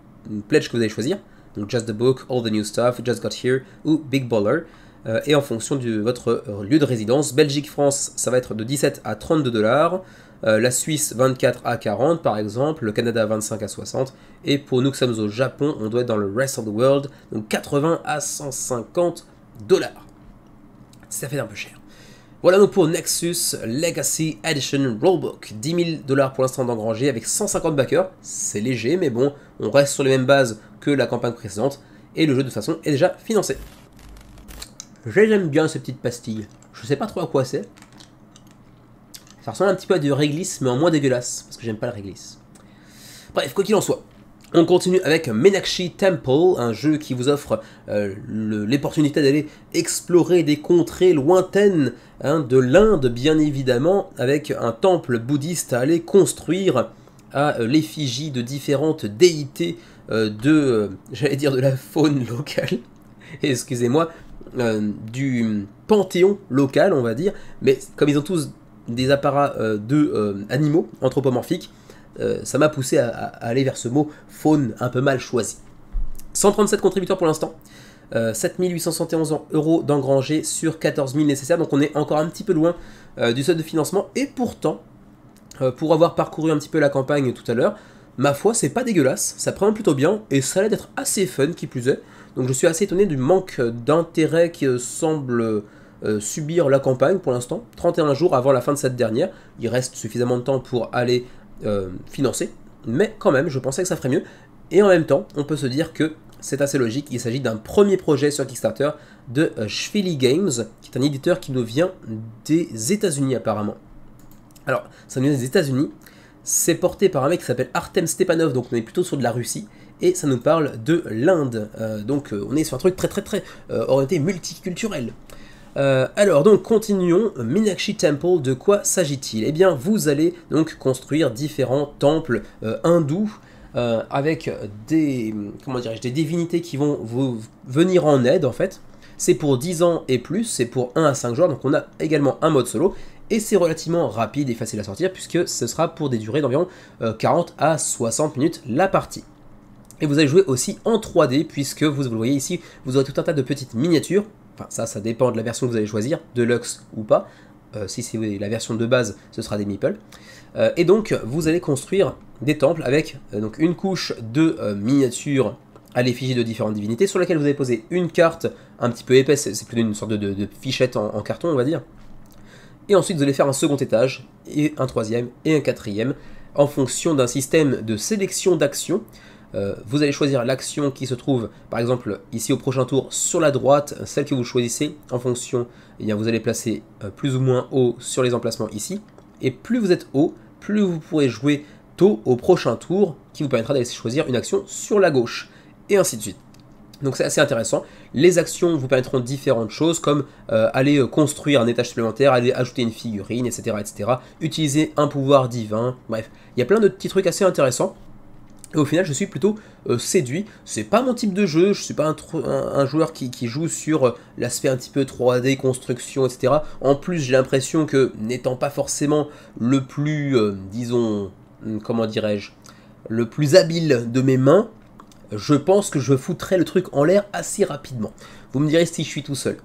pledge que vous allez choisir. Donc Just the Book, All the New Stuff, Just Got Here ou Big Baller. Et en fonction de votre lieu de résidence, Belgique-France, ça va être de 17 à 32 $. La Suisse 24 à 40 par exemple, le Canada 25 à 60, et pour nous que sommes au Japon, on doit être dans le Rest of the World, donc 80 à 150 $. Ça fait un peu cher. Voilà donc pour Nexus Legacy Edition Rulebook, 10 000 $ pour l'instant d'engranger avec 150 backers, c'est léger mais bon, on reste sur les mêmes bases que la campagne précédente, et le jeu de toute façon est déjà financé. J'aime bien ces petites pastilles, je sais pas trop à quoi c'est. Ça ressemble un petit peu à du réglisse, mais en moins dégueulasse, parce que j'aime pas le réglisse. Bref, quoi qu'il en soit, on continue avec Meenakshi Temple, un jeu qui vous offre l'opportunité d'aller explorer des contrées lointaines, hein, de l'Inde bien évidemment, avec un temple bouddhiste à aller construire à l'effigie de différentes déités j'allais dire de la faune locale, excusez-moi, du panthéon local on va dire, mais comme ils ont tous des apparats animaux anthropomorphiques, ça m'a poussé à aller vers ce mot faune un peu mal choisi. 137 contributeurs pour l'instant, 7 871 € d'engrangés sur 14 000 nécessaires, donc on est encore un petit peu loin du seuil de financement, et pourtant, pour avoir parcouru un petit peu la campagne tout à l'heure, ma foi c'est pas dégueulasse, ça prend plutôt bien, et ça a l'air d'être assez fun qui plus est, donc je suis assez étonné du manque d'intérêt qui semble subir la campagne pour l'instant, 31 jours avant la fin de cette dernière, il reste suffisamment de temps pour aller financer, mais quand même je pensais que ça ferait mieux, et en même temps on peut se dire que c'est assez logique, il s'agit d'un premier projet sur Kickstarter de Shfili Games, qui est un éditeur qui nous vient des États-Unis apparemment. Alors, ça nous vient des États-Unis, c'est porté par un mec qui s'appelle Artem Stepanov, donc on est plutôt sur de la Russie, et ça nous parle de l'Inde, donc on est sur un truc très orienté multiculturel. Alors donc continuons, Meenakshi Temple, de quoi s'agit-il? Eh bien vous allez donc construire différents temples hindous, avec des, des divinités qui vont vous venir en aide en fait. C'est pour 10 ans et plus, c'est pour 1 à 5 joueurs, donc on a également un mode solo, et c'est relativement rapide et facile à sortir, puisque ce sera pour des durées d'environ 40 à 60 minutes la partie. Et vous allez jouer aussi en 3D, puisque vous le voyez ici, vous aurez tout un tas de petites miniatures, enfin ça dépend de la version que vous allez choisir, Deluxe ou pas, si c'est la version de base, ce sera des meeples. Et donc vous allez construire des temples avec donc une couche de miniatures à l'effigie de différentes divinités, sur laquelle vous allez poser une carte un petit peu épaisse, c'est plutôt une sorte de fichette en carton on va dire. Et ensuite vous allez faire un second étage, et un troisième, et un quatrième, en fonction d'un système de sélection d'actions. Vous allez choisir l'action qui se trouve, par exemple, ici au prochain tour, sur la droite, celle que vous choisissez, en fonction, eh bien, vous allez placer plus ou moins haut sur les emplacements ici, et plus vous êtes haut, plus vous pourrez jouer tôt au prochain tour, qui vous permettra d'aller choisir une action sur la gauche, et ainsi de suite. Donc c'est assez intéressant. Les actions vous permettront différentes choses, comme aller construire un étage supplémentaire, aller ajouter une figurine, etc., etc., utiliser un pouvoir divin, bref, il y a plein de petits trucs assez intéressants. Et au final, je suis plutôt séduit. C'est pas mon type de jeu, je suis pas un joueur qui joue sur l'aspect un petit peu 3D, construction, etc. En plus, j'ai l'impression que, n'étant pas forcément le plus, disons, comment dirais-je, le plus habile de mes mains, je pense que je foutrais le truc en l'air assez rapidement. Vous me direz si je suis tout seul.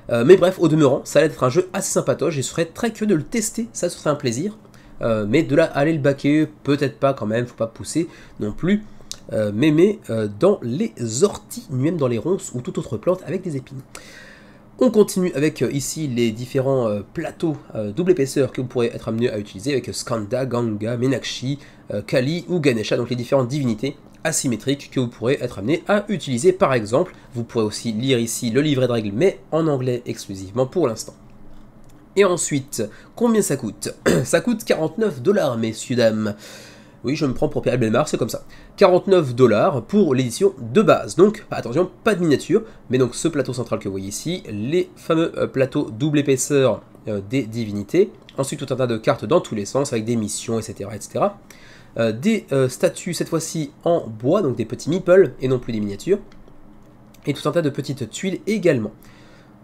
Mais bref, au demeurant, ça va être un jeu assez sympatoche et je serais très curieux de le tester, ça serait un plaisir. Mais de là aller le baquer, peut-être pas quand même, faut pas pousser non plus, mais dans les orties, même dans les ronces ou toute autre plante avec des épines. On continue avec ici les différents plateaux double épaisseur que vous pourrez être amené à utiliser avec Skanda, Ganga, Meenakshi, Kali ou Ganesha, donc les différentes divinités asymétriques que vous pourrez être amené à utiliser par exemple. Vous pourrez aussi lire ici le livret de règles, mais en anglais exclusivement pour l'instant. Et ensuite, combien ça coûte? Ça coûte 49 $, messieurs, dames. Oui, je me prends pour Pierre Belmar, c'est comme ça. 49 $ pour l'édition de base. Donc, attention, pas de miniature, mais donc ce plateau central que vous voyez ici, les fameux plateaux double épaisseur des divinités. Ensuite, tout un tas de cartes dans tous les sens, avec des missions, etc. etc. Des statues, cette fois-ci en bois, donc des petits meeples, et non plus des miniatures. Et tout un tas de petites tuiles également.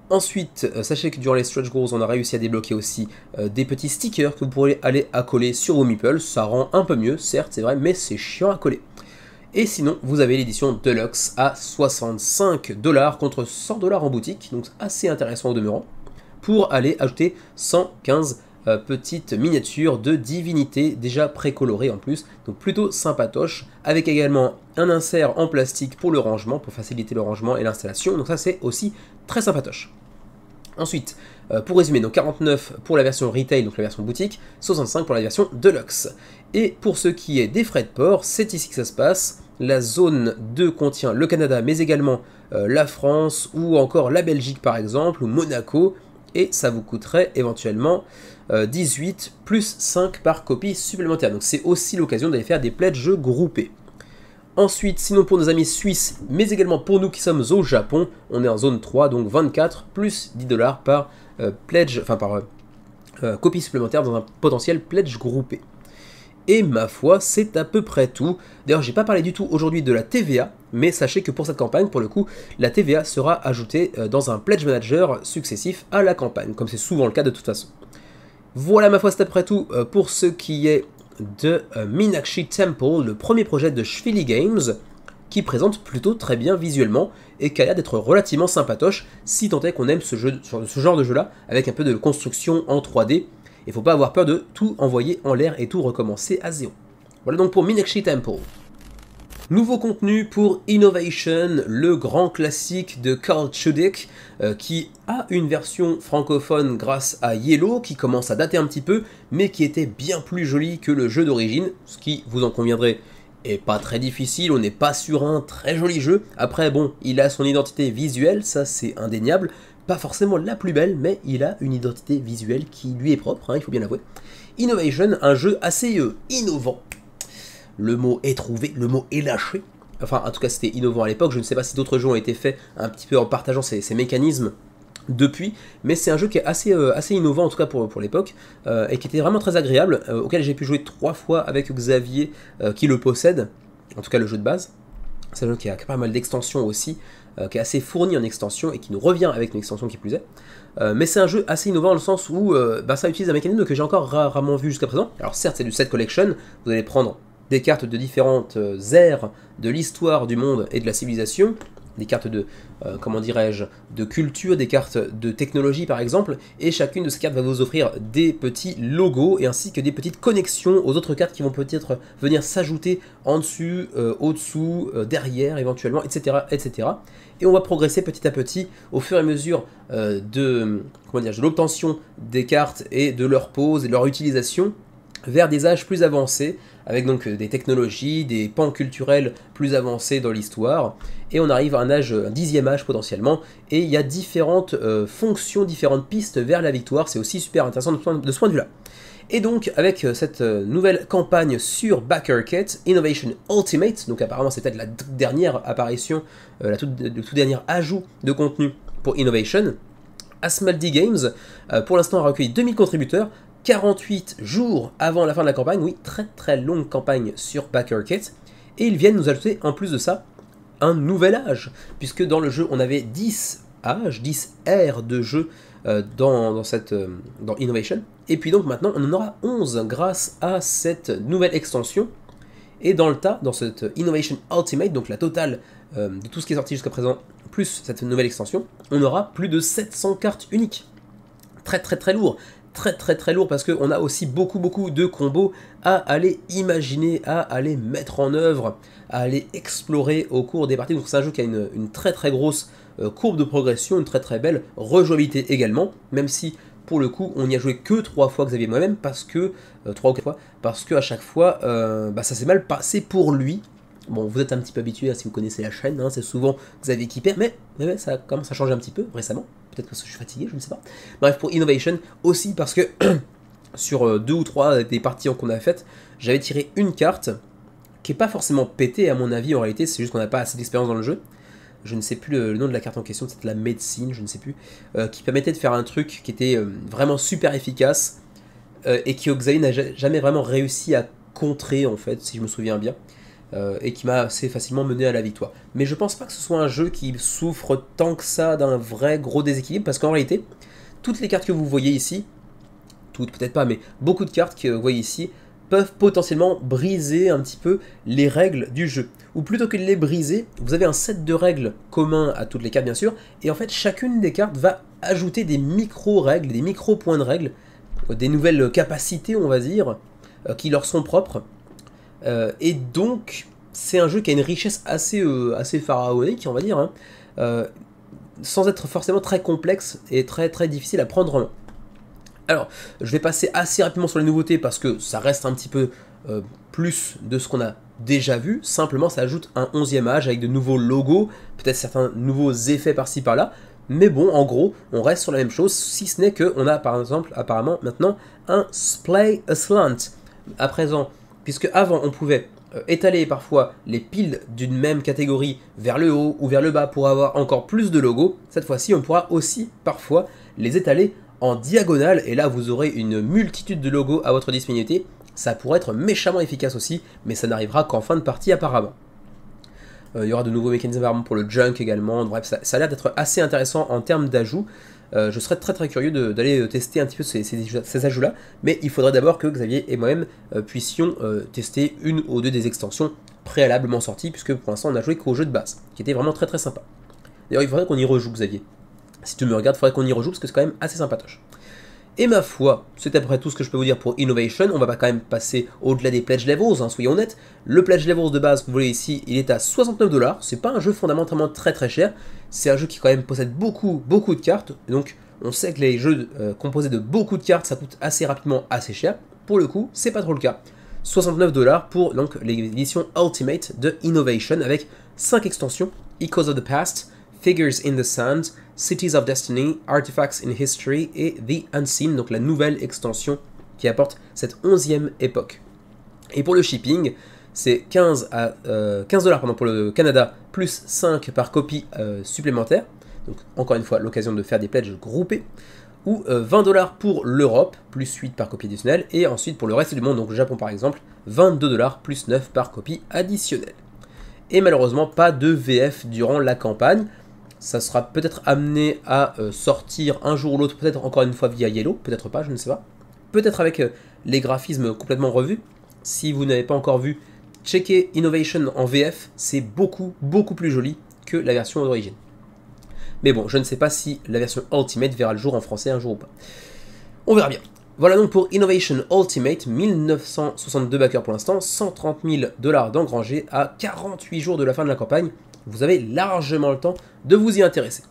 Ensuite, sachez que durant les stretch goals, on a réussi à débloquer aussi des petits stickers que vous pourrez aller à coller sur vos meeples. Ça rend un peu mieux, certes, c'est vrai, mais c'est chiant à coller. Et sinon, vous avez l'édition Deluxe à 65 $ contre 100 $ en boutique, donc assez intéressant au demeurant, pour aller ajouter 115 petites miniatures de divinités déjà précolorées en plus, donc plutôt sympatoche, avec également un insert en plastique pour le rangement, pour faciliter le rangement et l'installation, donc ça c'est aussi très sympatoche. Ensuite, pour résumer, donc 49 pour la version retail, donc la version boutique, 65 pour la version deluxe. Et pour ce qui est des frais de port, c'est ici que ça se passe. La zone 2 contient le Canada, mais également la France, ou encore la Belgique par exemple, ou Monaco, et ça vous coûterait éventuellement 18 plus 5 par copie supplémentaire. Donc c'est aussi l'occasion d'aller faire des pledges groupés. Ensuite, sinon pour nos amis suisses, mais également pour nous qui sommes au Japon, on est en zone 3, donc 24 plus 10 $ par pledge, enfin par copie supplémentaire dans un potentiel pledge groupé. Et ma foi, c'est à peu près tout. D'ailleurs, j'ai pas parlé du tout aujourd'hui de la TVA, mais sachez que pour cette campagne, pour le coup, la TVA sera ajoutée dans un pledge manager successif à la campagne, comme c'est souvent le cas de toute façon. Voilà ma foi, c'est à peu près tout pour ce qui est de Meenakshi Temple, le premier projet de Shfili Games, qui présente plutôt très bien visuellement et qui a l'air d'être relativement sympatoche, si tant est qu'on aime ce genre de jeu-là, avec un peu de construction en 3D. Il faut pas avoir peur de tout envoyer en l'air et tout recommencer à zéro. Voilà donc pour Meenakshi Temple. Nouveau contenu pour Innovation, le grand classique de Carl Chudyk, qui a une version francophone grâce à Yellow, qui commence à dater un petit peu, mais qui était bien plus joli que le jeu d'origine, ce qui, vous en conviendrez, est pas très difficile, on n'est pas sur un très joli jeu. Après, bon, il a son identité visuelle, ça c'est indéniable, pas forcément la plus belle, mais il a une identité visuelle qui lui est propre, hein, il faut bien l'avouer. Innovation, un jeu assez innovant. Le mot est trouvé, le mot est lâché. Enfin, en tout cas, c'était innovant à l'époque. Je ne sais pas si d'autres jeux ont été faits un petit peu en partageant ces mécanismes depuis, mais c'est un jeu qui est assez innovant, en tout cas pour l'époque, et qui était vraiment très agréable, auquel j'ai pu jouer 3 fois avec Xavier, qui le possède, en tout cas le jeu de base. C'est un jeu qui a pas mal d'extensions aussi, qui est assez fourni en extensions, et qui nous revient avec une extension qui plus est. Mais c'est un jeu assez innovant dans le sens où ça utilise un mécanisme que j'ai encore rarement vu jusqu'à présent. Alors certes, c'est du set collection, vous allez prendre des cartes de différentes ères de l'histoire du monde et de la civilisation, des cartes de, comment dirais-je, de culture, des cartes de technologie par exemple, et chacune de ces cartes va vous offrir des petits logos et ainsi que des petites connexions aux autres cartes qui vont peut-être venir s'ajouter en dessus, au-dessous, derrière éventuellement, etc., etc. Et on va progresser petit à petit au fur et à mesure de l'obtention des cartes et de leur pose et de leur utilisation vers des âges plus avancés, avec donc des technologies, des pans culturels plus avancés dans l'histoire, et on arrive à un 10e âge potentiellement, et il y a différentes fonctions, différentes pistes vers la victoire, c'est aussi super intéressant de ce point de vue-là. Et donc, avec cette nouvelle campagne sur Backer Kit, Innovation Ultimate, donc apparemment c'est peut-être la dernière apparition, le tout dernier ajout de contenu pour Innovation, Asmodee Games, pour l'instant a recueilli 2000 contributeurs, 48 jours avant la fin de la campagne, oui, très très longue campagne sur Backer Kit, et ils viennent nous ajouter en plus de ça un nouvel âge, puisque dans le jeu on avait 10 âges, 10 ères de jeu dans Innovation, et puis donc maintenant on en aura 11 grâce à cette nouvelle extension, et dans le tas, dans cette Innovation Ultimate, donc la totale de tout ce qui est sorti jusqu'à présent, plus cette nouvelle extension, on aura plus de 700 cartes uniques. Très très très lourd. Très lourd parce qu'on a aussi beaucoup de combos à aller imaginer, à aller mettre en œuvre, à aller explorer au cours des parties. Donc c'est un jeu qui a une très grosse courbe de progression, une très belle rejouabilité également, même si pour le coup on n'y a joué que 3 fois Xavier moi-même, parce que 3 ou 4 fois, parce que à chaque fois ça s'est mal passé pour lui. Bon, vous êtes un petit peu habitué si vous connaissez la chaîne, hein, c'est souvent Xavier qui perd, mais ça commence à changer un petit peu récemment. Peut-être parce que je suis fatigué, je ne sais pas. Bref, pour Innovation, aussi parce que sur 2 ou 3 des parties qu'on a faites, j'avais tiré une carte qui n'est pas forcément pétée à mon avis en réalité, c'est juste qu'on n'a pas assez d'expérience dans le jeu. Je ne sais plus le nom de la carte en question, c'était la médecine, je ne sais plus, qui permettait de faire un truc qui était vraiment super efficace et qui Xavier n'a jamais vraiment réussi à contrer en fait, si je me souviens bien. Et qui m'a assez facilement mené à la victoire. Mais je pense pas que ce soit un jeu qui souffre tant que ça d'un vrai gros déséquilibre, parce qu'en réalité, toutes les cartes que vous voyez ici, toutes peut-être pas, mais beaucoup de cartes que vous voyez ici, peuvent potentiellement briser un petit peu les règles du jeu. Ou plutôt que de les briser, vous avez un set de règles commun à toutes les cartes bien sûr, et en fait chacune des cartes va ajouter des micro-règles, des micro-points de règles, des nouvelles capacités on va dire, qui leur sont propres. Et donc, c'est un jeu qui a une richesse assez pharaonique, on va dire, hein, sans être forcément très complexe et très difficile à prendre en main. Alors, je vais passer assez rapidement sur les nouveautés parce que ça reste un petit peu plus de ce qu'on a déjà vu. Simplement, ça ajoute un 11e âge avec de nouveaux logos, peut-être certains nouveaux effets par-ci par-là. Mais bon, en gros, on reste sur la même chose, si ce n'est qu'on a par exemple, apparemment, maintenant, un Splay Aslant. À présent, puisque avant on pouvait étaler parfois les piles d'une même catégorie vers le haut ou vers le bas pour avoir encore plus de logos, cette fois-ci on pourra aussi parfois les étaler en diagonale, et là vous aurez une multitude de logos à votre disponibilité. Ça pourrait être méchamment efficace aussi, mais ça n'arrivera qu'en fin de partie apparemment. Il y aura de nouveaux mécanismes pour le junk également, bref ça a l'air d'être assez intéressant en termes d'ajout. Je serais très curieux d'aller tester un petit peu ces ajouts-là, mais il faudrait d'abord que Xavier et moi-même puissions tester une ou deux des extensions préalablement sorties, puisque pour l'instant on a joué qu'au jeu de base, qui était vraiment très sympa. D'ailleurs il faudrait qu'on y rejoue Xavier. Si tu me regardes, il faudrait qu'on y rejoue, parce que c'est quand même assez sympatoche. Et ma foi, c'est à peu près tout ce que je peux vous dire pour Innovation. On va pas quand même passer au-delà des pledge levels, hein, soyons honnêtes. Le pledge levels de base que vous voyez ici, il est à 69$. C'est pas un jeu fondamentalement très très cher. C'est un jeu qui quand même possède beaucoup de cartes. Donc on sait que les jeux composés de beaucoup de cartes, ça coûte assez rapidement assez cher. Pour le coup, c'est pas trop le cas. 69$ pour donc l'édition Ultimate de Innovation avec 5 extensions: Echoes of the Past, Figures in the Sand, Cities of Destiny, Artifacts in History et The Unseen, donc la nouvelle extension qui apporte cette 11e époque. Et pour le shipping, c'est 15$ pour le Canada, plus 5 par copie supplémentaire. Donc encore une fois, l'occasion de faire des pledges groupés. Ou 20$ pour l'Europe, plus 8 par copie additionnelle. Et ensuite pour le reste du monde, donc le Japon par exemple, 22$, plus 9 par copie additionnelle. Et malheureusement, pas de VF durant la campagne. Ça sera peut-être amené à sortir un jour ou l'autre, peut-être encore une fois via Yellow, peut-être pas, je ne sais pas. Peut-être avec les graphismes complètement revus. Si vous n'avez pas encore vu, checkez Innovation en VF, c'est beaucoup plus joli que la version d'origine. Mais bon, je ne sais pas si la version Ultimate verra le jour en français un jour ou pas. On verra bien. Voilà donc pour Innovation Ultimate, 1962 backers pour l'instant, 130 000$ d'engrangés à 48 jours de la fin de la campagne. Vous avez largement le temps de vous y intéresser.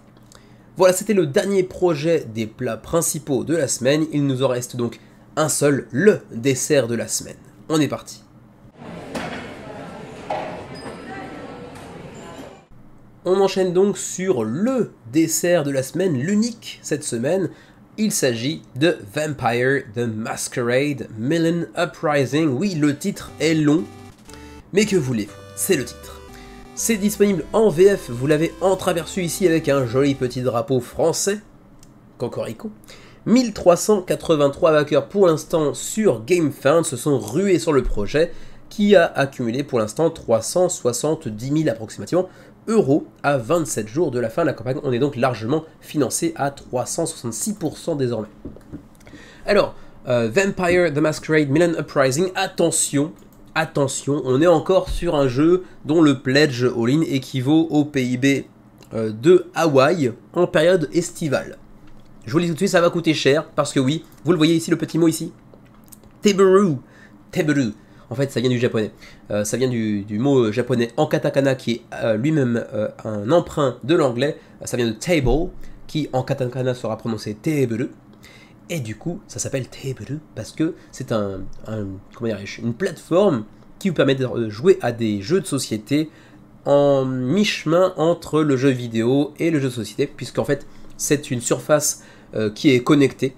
Voilà, c'était le dernier projet des plats principaux de la semaine. Il nous en reste donc un seul, le dessert de la semaine. On est parti. On enchaîne donc sur le dessert de la semaine, l'unique cette semaine. Il s'agit de Vampire the Masquerade Melon Uprising. Oui, le titre est long, mais que voulez-vous, c'est le titre. C'est disponible en VF, vous l'avez entreaperçu ici avec un joli petit drapeau français. Cocorico. 1383 backers pour l'instant sur GameFound se sont rués sur le projet qui a accumulé pour l'instant 370 000 approximativement euros à 27 jours de la fin de la campagne. On est donc largement financé à 366% désormais. Alors, Vampire the Masquerade Melon Uprising, attention, on est encore sur un jeu dont le pledge all-in équivaut au PIB de Hawaï en période estivale. Je vous le dis tout de suite, ça va coûter cher, parce que oui, vous le voyez ici, le petit mot ici, Teberu. En fait, ça vient du japonais. Ça vient du mot japonais en katakana qui est lui-même un emprunt de l'anglais. Ça vient de table, qui en katakana sera prononcé Teberu. Et du coup, ça s'appelle Teberu parce que c'est une plateforme qui vous permet de jouer à des jeux de société en mi-chemin entre le jeu vidéo et le jeu de société, puisqu'en fait, c'est une surface qui est connectée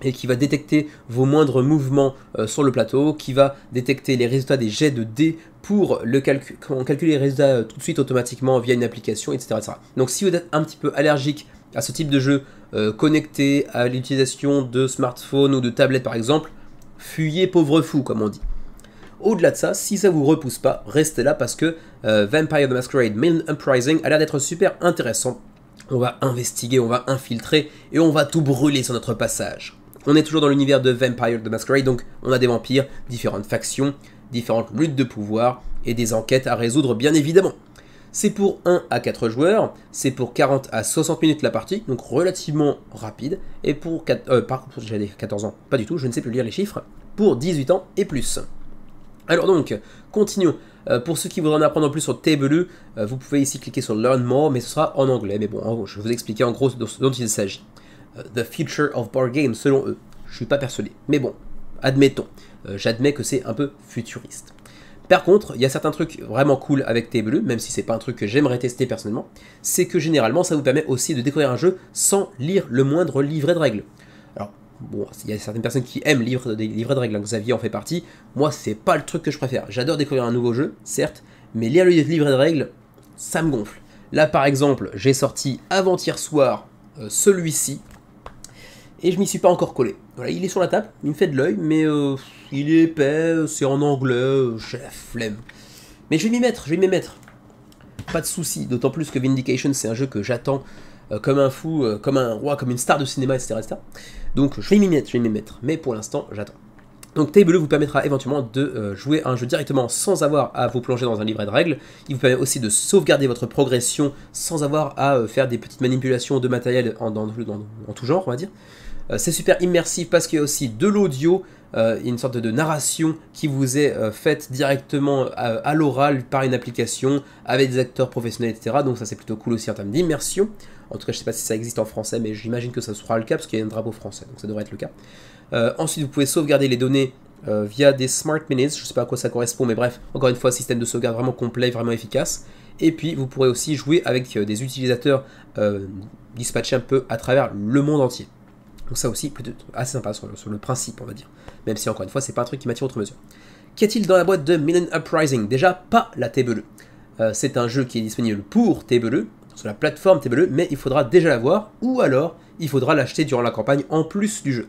et qui va détecter vos moindres mouvements sur le plateau, qui va détecter les résultats des jets de dés pour calculer les résultats tout de suite automatiquement via une application, etc., etc. Donc si vous êtes un petit peu allergique à ce type de jeu connecté à l'utilisation de smartphones ou de tablettes par exemple, fuyez pauvre fou comme on dit. Au-delà de ça, si ça vous repousse pas, restez là parce que Vampire the Masquerade Melon Uprising a l'air d'être super intéressant. On va investiguer, on va infiltrer et on va tout brûler sur notre passage. On est toujours dans l'univers de Vampire the Masquerade, donc on a des vampires, différentes factions, différentes luttes de pouvoir et des enquêtes à résoudre bien évidemment. C'est pour 1 à 4 joueurs, c'est pour 40 à 60 minutes la partie, donc relativement rapide, et pour 14 ans, pas du tout, je ne sais plus lire les chiffres, pour 18 ans et plus. Alors donc, continuons. Pour ceux qui voudraient en apprendre plus sur Teberu, vous pouvez ici cliquer sur Learn More, mais ce sera en anglais, mais bon, je vais vous expliquer en gros dont il s'agit. The future of board games, selon eux. Je suis pas persuadé, mais bon, admettons. J'admets que c'est un peu futuriste. Par contre, il y a certains trucs vraiment cool avec Teberu, même si c'est pas un truc que j'aimerais tester personnellement, c'est que généralement ça vous permet aussi de découvrir un jeu sans lire le moindre livret de règles. Alors, bon, il y a certaines personnes qui aiment lire des livrets de règles, hein, Xavier en fait partie. Moi, c'est pas le truc que je préfère. J'adore découvrir un nouveau jeu, certes, mais lire le livret de règles, ça me gonfle. Là, par exemple, j'ai sorti avant-hier soir celui-ci, et je m'y suis pas encore collé. Voilà, il est sur la table, il me fait de l'œil, mais il est épais, c'est en anglais, j'ai la flemme. Mais je vais m'y mettre, Pas de souci, d'autant plus que Vindication, c'est un jeu que j'attends comme un fou, comme un roi, comme une star de cinéma, etc. etc. Donc je vais m'y mettre, mais pour l'instant, j'attends. Donc Table vous permettra éventuellement de jouer un jeu directement sans avoir à vous plonger dans un livret de règles. Il vous permet aussi de sauvegarder votre progression sans avoir à faire des petites manipulations de matériel en tout genre, on va dire. C'est super immersif parce qu'il y a aussi de l'audio, une sorte de narration qui vous est faite directement à l'oral par une application avec des acteurs professionnels, etc. Donc ça c'est plutôt cool aussi en termes d'immersion. En tout cas je sais pas si ça existe en français, mais j'imagine que ça sera le cas parce qu'il y a un drapeau français, donc ça devrait être le cas. Ensuite vous pouvez sauvegarder les données via des Smart Minutes, je sais pas à quoi ça correspond, mais bref, encore une fois, système de sauvegarde vraiment complet, vraiment efficace. Et puis vous pourrez aussi jouer avec des utilisateurs dispatchés un peu à travers le monde entier. Donc ça aussi, plutôt assez sympa sur le principe, on va dire. Même si, encore une fois, c'est pas un truc qui m'attire outre mesure. Qu'y a-t-il dans la boîte de Millennium Uprising? Déjà, pas la TBE. C'est un jeu qui est disponible pour TBE, sur la plateforme TBE, mais il faudra déjà l'avoir, ou alors, il faudra l'acheter durant la campagne en plus du jeu.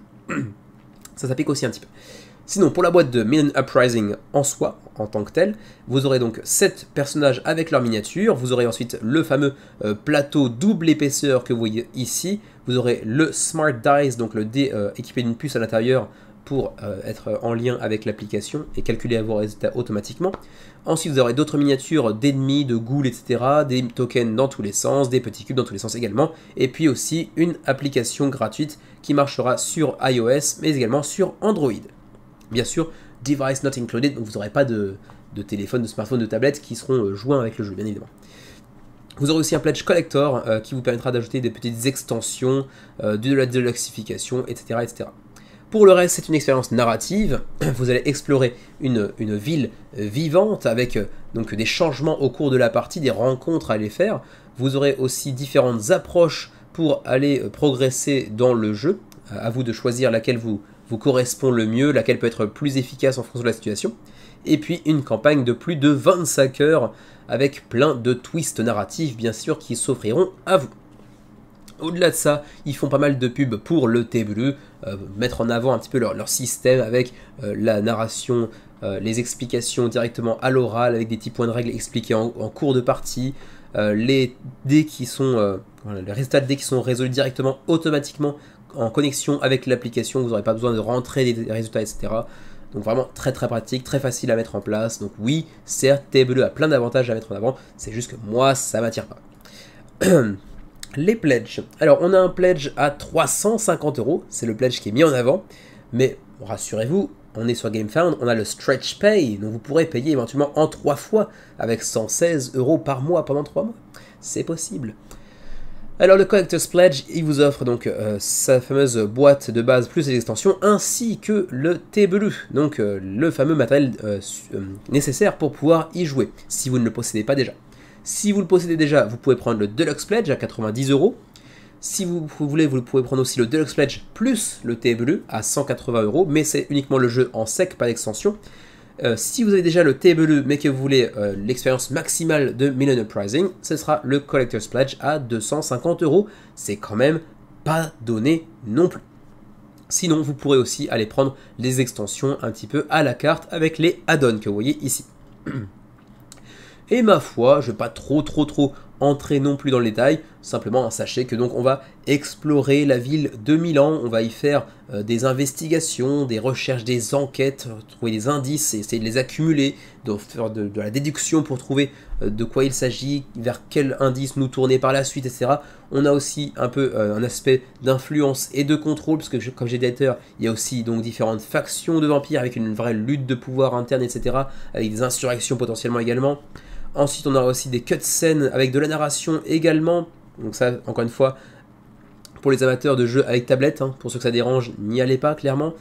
Ça s'applique aussi un petit peu. Sinon, pour la boîte de Millennium Uprising en soi, en tant que tel, vous aurez donc 7 personnages avec leur miniature, vous aurez ensuite le fameux plateau double épaisseur que vous voyez ici, vous aurez le Smart Dice, donc le dé équipé d'une puce à l'intérieur pour être en lien avec l'application et calculer vos résultats automatiquement. Ensuite, vous aurez d'autres miniatures d'ennemis, de ghouls, etc., des tokens dans tous les sens, des petits cubes dans tous les sens également, et puis aussi une application gratuite qui marchera sur iOS, mais également sur Android. Bien sûr, device not included, donc vous n'aurez pas de téléphone, de smartphone, de tablette qui seront joints avec le jeu, bien évidemment. Vous aurez aussi un pledge collector qui vous permettra d'ajouter des petites extensions, de la déluxification, etc., etc. Pour le reste, c'est une expérience narrative. Vous allez explorer une ville vivante avec donc des changements au cours de la partie, des rencontres à aller faire. Vous aurez aussi différentes approches pour aller progresser dans le jeu. À vous de choisir laquelle vous correspond le mieux, laquelle peut être plus efficace en fonction de la situation. Et puis une campagne de plus de 25 heures avec plein de twists narratifs bien sûr qui s'offriront à vous. Au-delà de ça, ils font pas mal de pubs pour le TBE, mettre en avant un petit peu leur système avec la narration, les explications directement à l'oral avec des petits points de règle expliqués en cours de partie, les dés qui sont, les résultats de dés qui sont résolus directement automatiquement en connexion avec l'application, vous n'aurez pas besoin de rentrer des résultats, etc. Donc vraiment très très pratique, très facile à mettre en place. Donc oui, certes, TBE a plein d'avantages à mettre en avant, c'est juste que moi, ça m'attire pas. Les pledges. Alors, on a un pledge à 350 €, c'est le pledge qui est mis en avant, mais rassurez-vous, on est sur GameFound, on a le Stretch Pay, donc vous pourrez payer éventuellement en 3 fois, avec 116 € par mois pendant 3 mois. C'est possible. Alors le Collector's Pledge, il vous offre donc sa fameuse boîte de base plus les extensions, ainsi que le TBE, donc le fameux matériel nécessaire pour pouvoir y jouer, si vous ne le possédez pas déjà. Si vous le possédez déjà, vous pouvez prendre le Deluxe Pledge à 90 €. Si vous voulez, vous pouvez prendre aussi le Deluxe Pledge plus le TBE à 180 €, mais c'est uniquement le jeu en sec, pas d'extension. Si vous avez déjà le TBE, mais que vous voulez l'expérience maximale de Millennium Uprising, ce sera le Collector's Pledge à 250 €. C'est quand même pas donné non plus. Sinon, vous pourrez aussi aller prendre les extensions un petit peu à la carte avec les add-ons que vous voyez ici. Et ma foi, je ne vais pas trop entrer non plus dans le détail, simplement sachez que donc on va explorer la ville de Milan, on va y faire des investigations, des recherches, des enquêtes, trouver des indices, et essayer de les accumuler, de faire de la déduction pour trouver de quoi il s'agit, vers quel indice nous tourner par la suite, etc. On a aussi un peu un aspect d'influence et de contrôle, parce que comme j'ai dit tout à l'heure, il y a aussi donc différentes factions de vampires avec une vraie lutte de pouvoir interne, etc. avec des insurrections potentiellement également. Ensuite, on aura aussi des cutscenes avec de la narration également. Donc ça, encore une fois, pour les amateurs de jeux avec tablette, hein, pour ceux que ça dérange, n'y allez pas, clairement.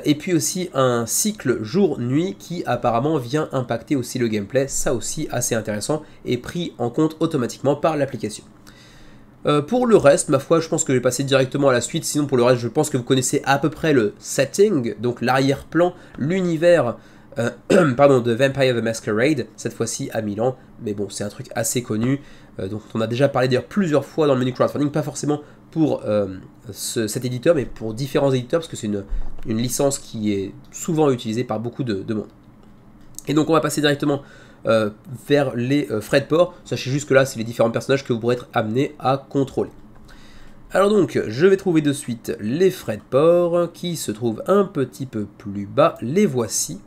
Et puis aussi un cycle jour-nuit qui apparemment vient impacter aussi le gameplay. Ça aussi, assez intéressant et pris en compte automatiquement par l'application. Pour le reste, ma foi, je pense que je vais passer directement à la suite. Sinon, pour le reste, je pense que vous connaissez à peu près le setting, donc l'arrière-plan, l'univers de Vampire the Masquerade, cette fois-ci à Milan, mais bon, c'est un truc assez connu, donc on a déjà parlé d'ailleurs plusieurs fois dans le menu crowdfunding, pas forcément pour cet éditeur, mais pour différents éditeurs, parce que c'est une licence qui est souvent utilisée par beaucoup de monde. Et donc on va passer directement vers les frais de port, sachez juste que là, c'est les différents personnages que vous pourrez être amenés à contrôler. Alors donc, je vais trouver de suite les frais de port, qui se trouvent un petit peu plus bas, les voici.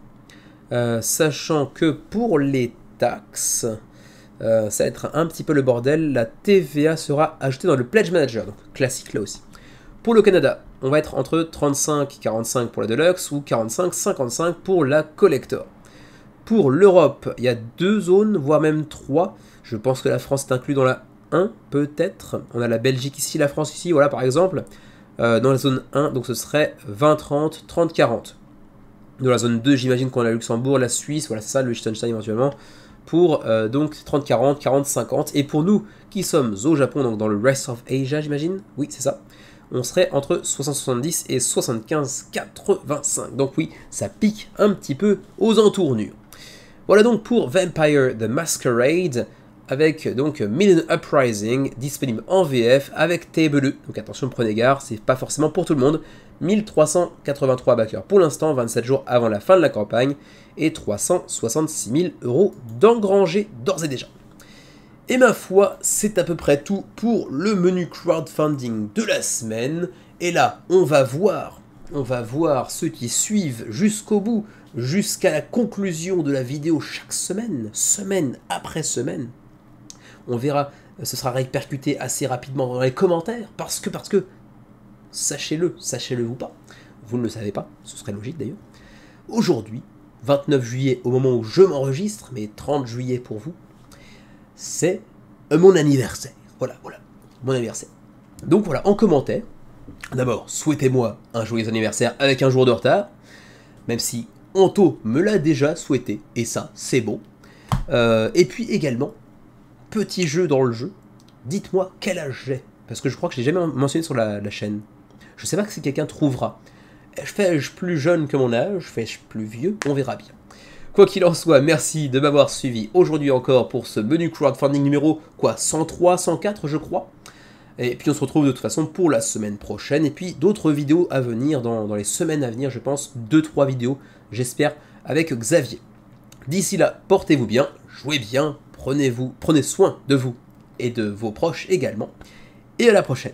Sachant que pour les taxes, ça va être un petit peu le bordel, la TVA sera ajoutée dans le Pledge Manager, donc classique là aussi. Pour le Canada, on va être entre 35-45 pour la Deluxe ou 45-55 pour la Collector. Pour l'Europe, il y a 2 zones, voire même 3. Je pense que la France est inclue dans la 1, peut-être. On a la Belgique ici, la France ici, voilà par exemple. Dans la zone 1, donc ce serait 20-30, 30-40. Dans la zone 2, j'imagine qu'on a le Luxembourg, la Suisse, voilà c'est ça, le Liechtenstein éventuellement. Pour donc 30-40, 40-50. Et pour nous qui sommes au Japon, donc dans le Rest of Asia, j'imagine. Oui, c'est ça. On serait entre 60-70 et 75-85. Donc oui, ça pique un petit peu aux entournures. Voilà donc pour Vampire the Masquerade, avec donc Million Uprising, disponible en VF, avec Table 2. Donc attention, prenez garde, c'est pas forcément pour tout le monde. 1383 backers pour l'instant, 27 jours avant la fin de la campagne, et 366 000 € d'engrangés d'ores et déjà. Et ma foi, c'est à peu près tout pour le menu crowdfunding de la semaine. Et là, on va voir ceux qui suivent jusqu'au bout, jusqu'à la conclusion de la vidéo chaque semaine, semaine après semaine. On verra, ce sera répercuté assez rapidement dans les commentaires, parce que, sachez-le ou pas, vous ne le savez pas, ce serait logique d'ailleurs. Aujourd'hui, 29 juillet au moment où je m'enregistre, mais 30 juillet pour vous, c'est mon anniversaire. Voilà, mon anniversaire. Donc voilà, en commentaire, d'abord, souhaitez-moi un joyeux anniversaire avec un jour de retard, même si Anto me l'a déjà souhaité, et ça, c'est bon. Et puis également, petit jeu dans le jeu, dites-moi quel âge j'ai, parce que je crois que je l'ai jamais mentionné sur la chaîne. Je sais pas si quelqu'un trouvera. Fais-je plus jeune que mon âge, fais-je plus vieux, on verra bien. Quoi qu'il en soit, merci de m'avoir suivi aujourd'hui encore pour ce menu crowdfunding numéro 103, 104 je crois. Et puis on se retrouve de toute façon pour la semaine prochaine, et puis d'autres vidéos à venir dans les semaines à venir, je pense 2-3 vidéos, j'espère, avec Xavier. D'ici là, portez-vous bien, jouez bien, prenez soin de vous et de vos proches également, et à la prochaine.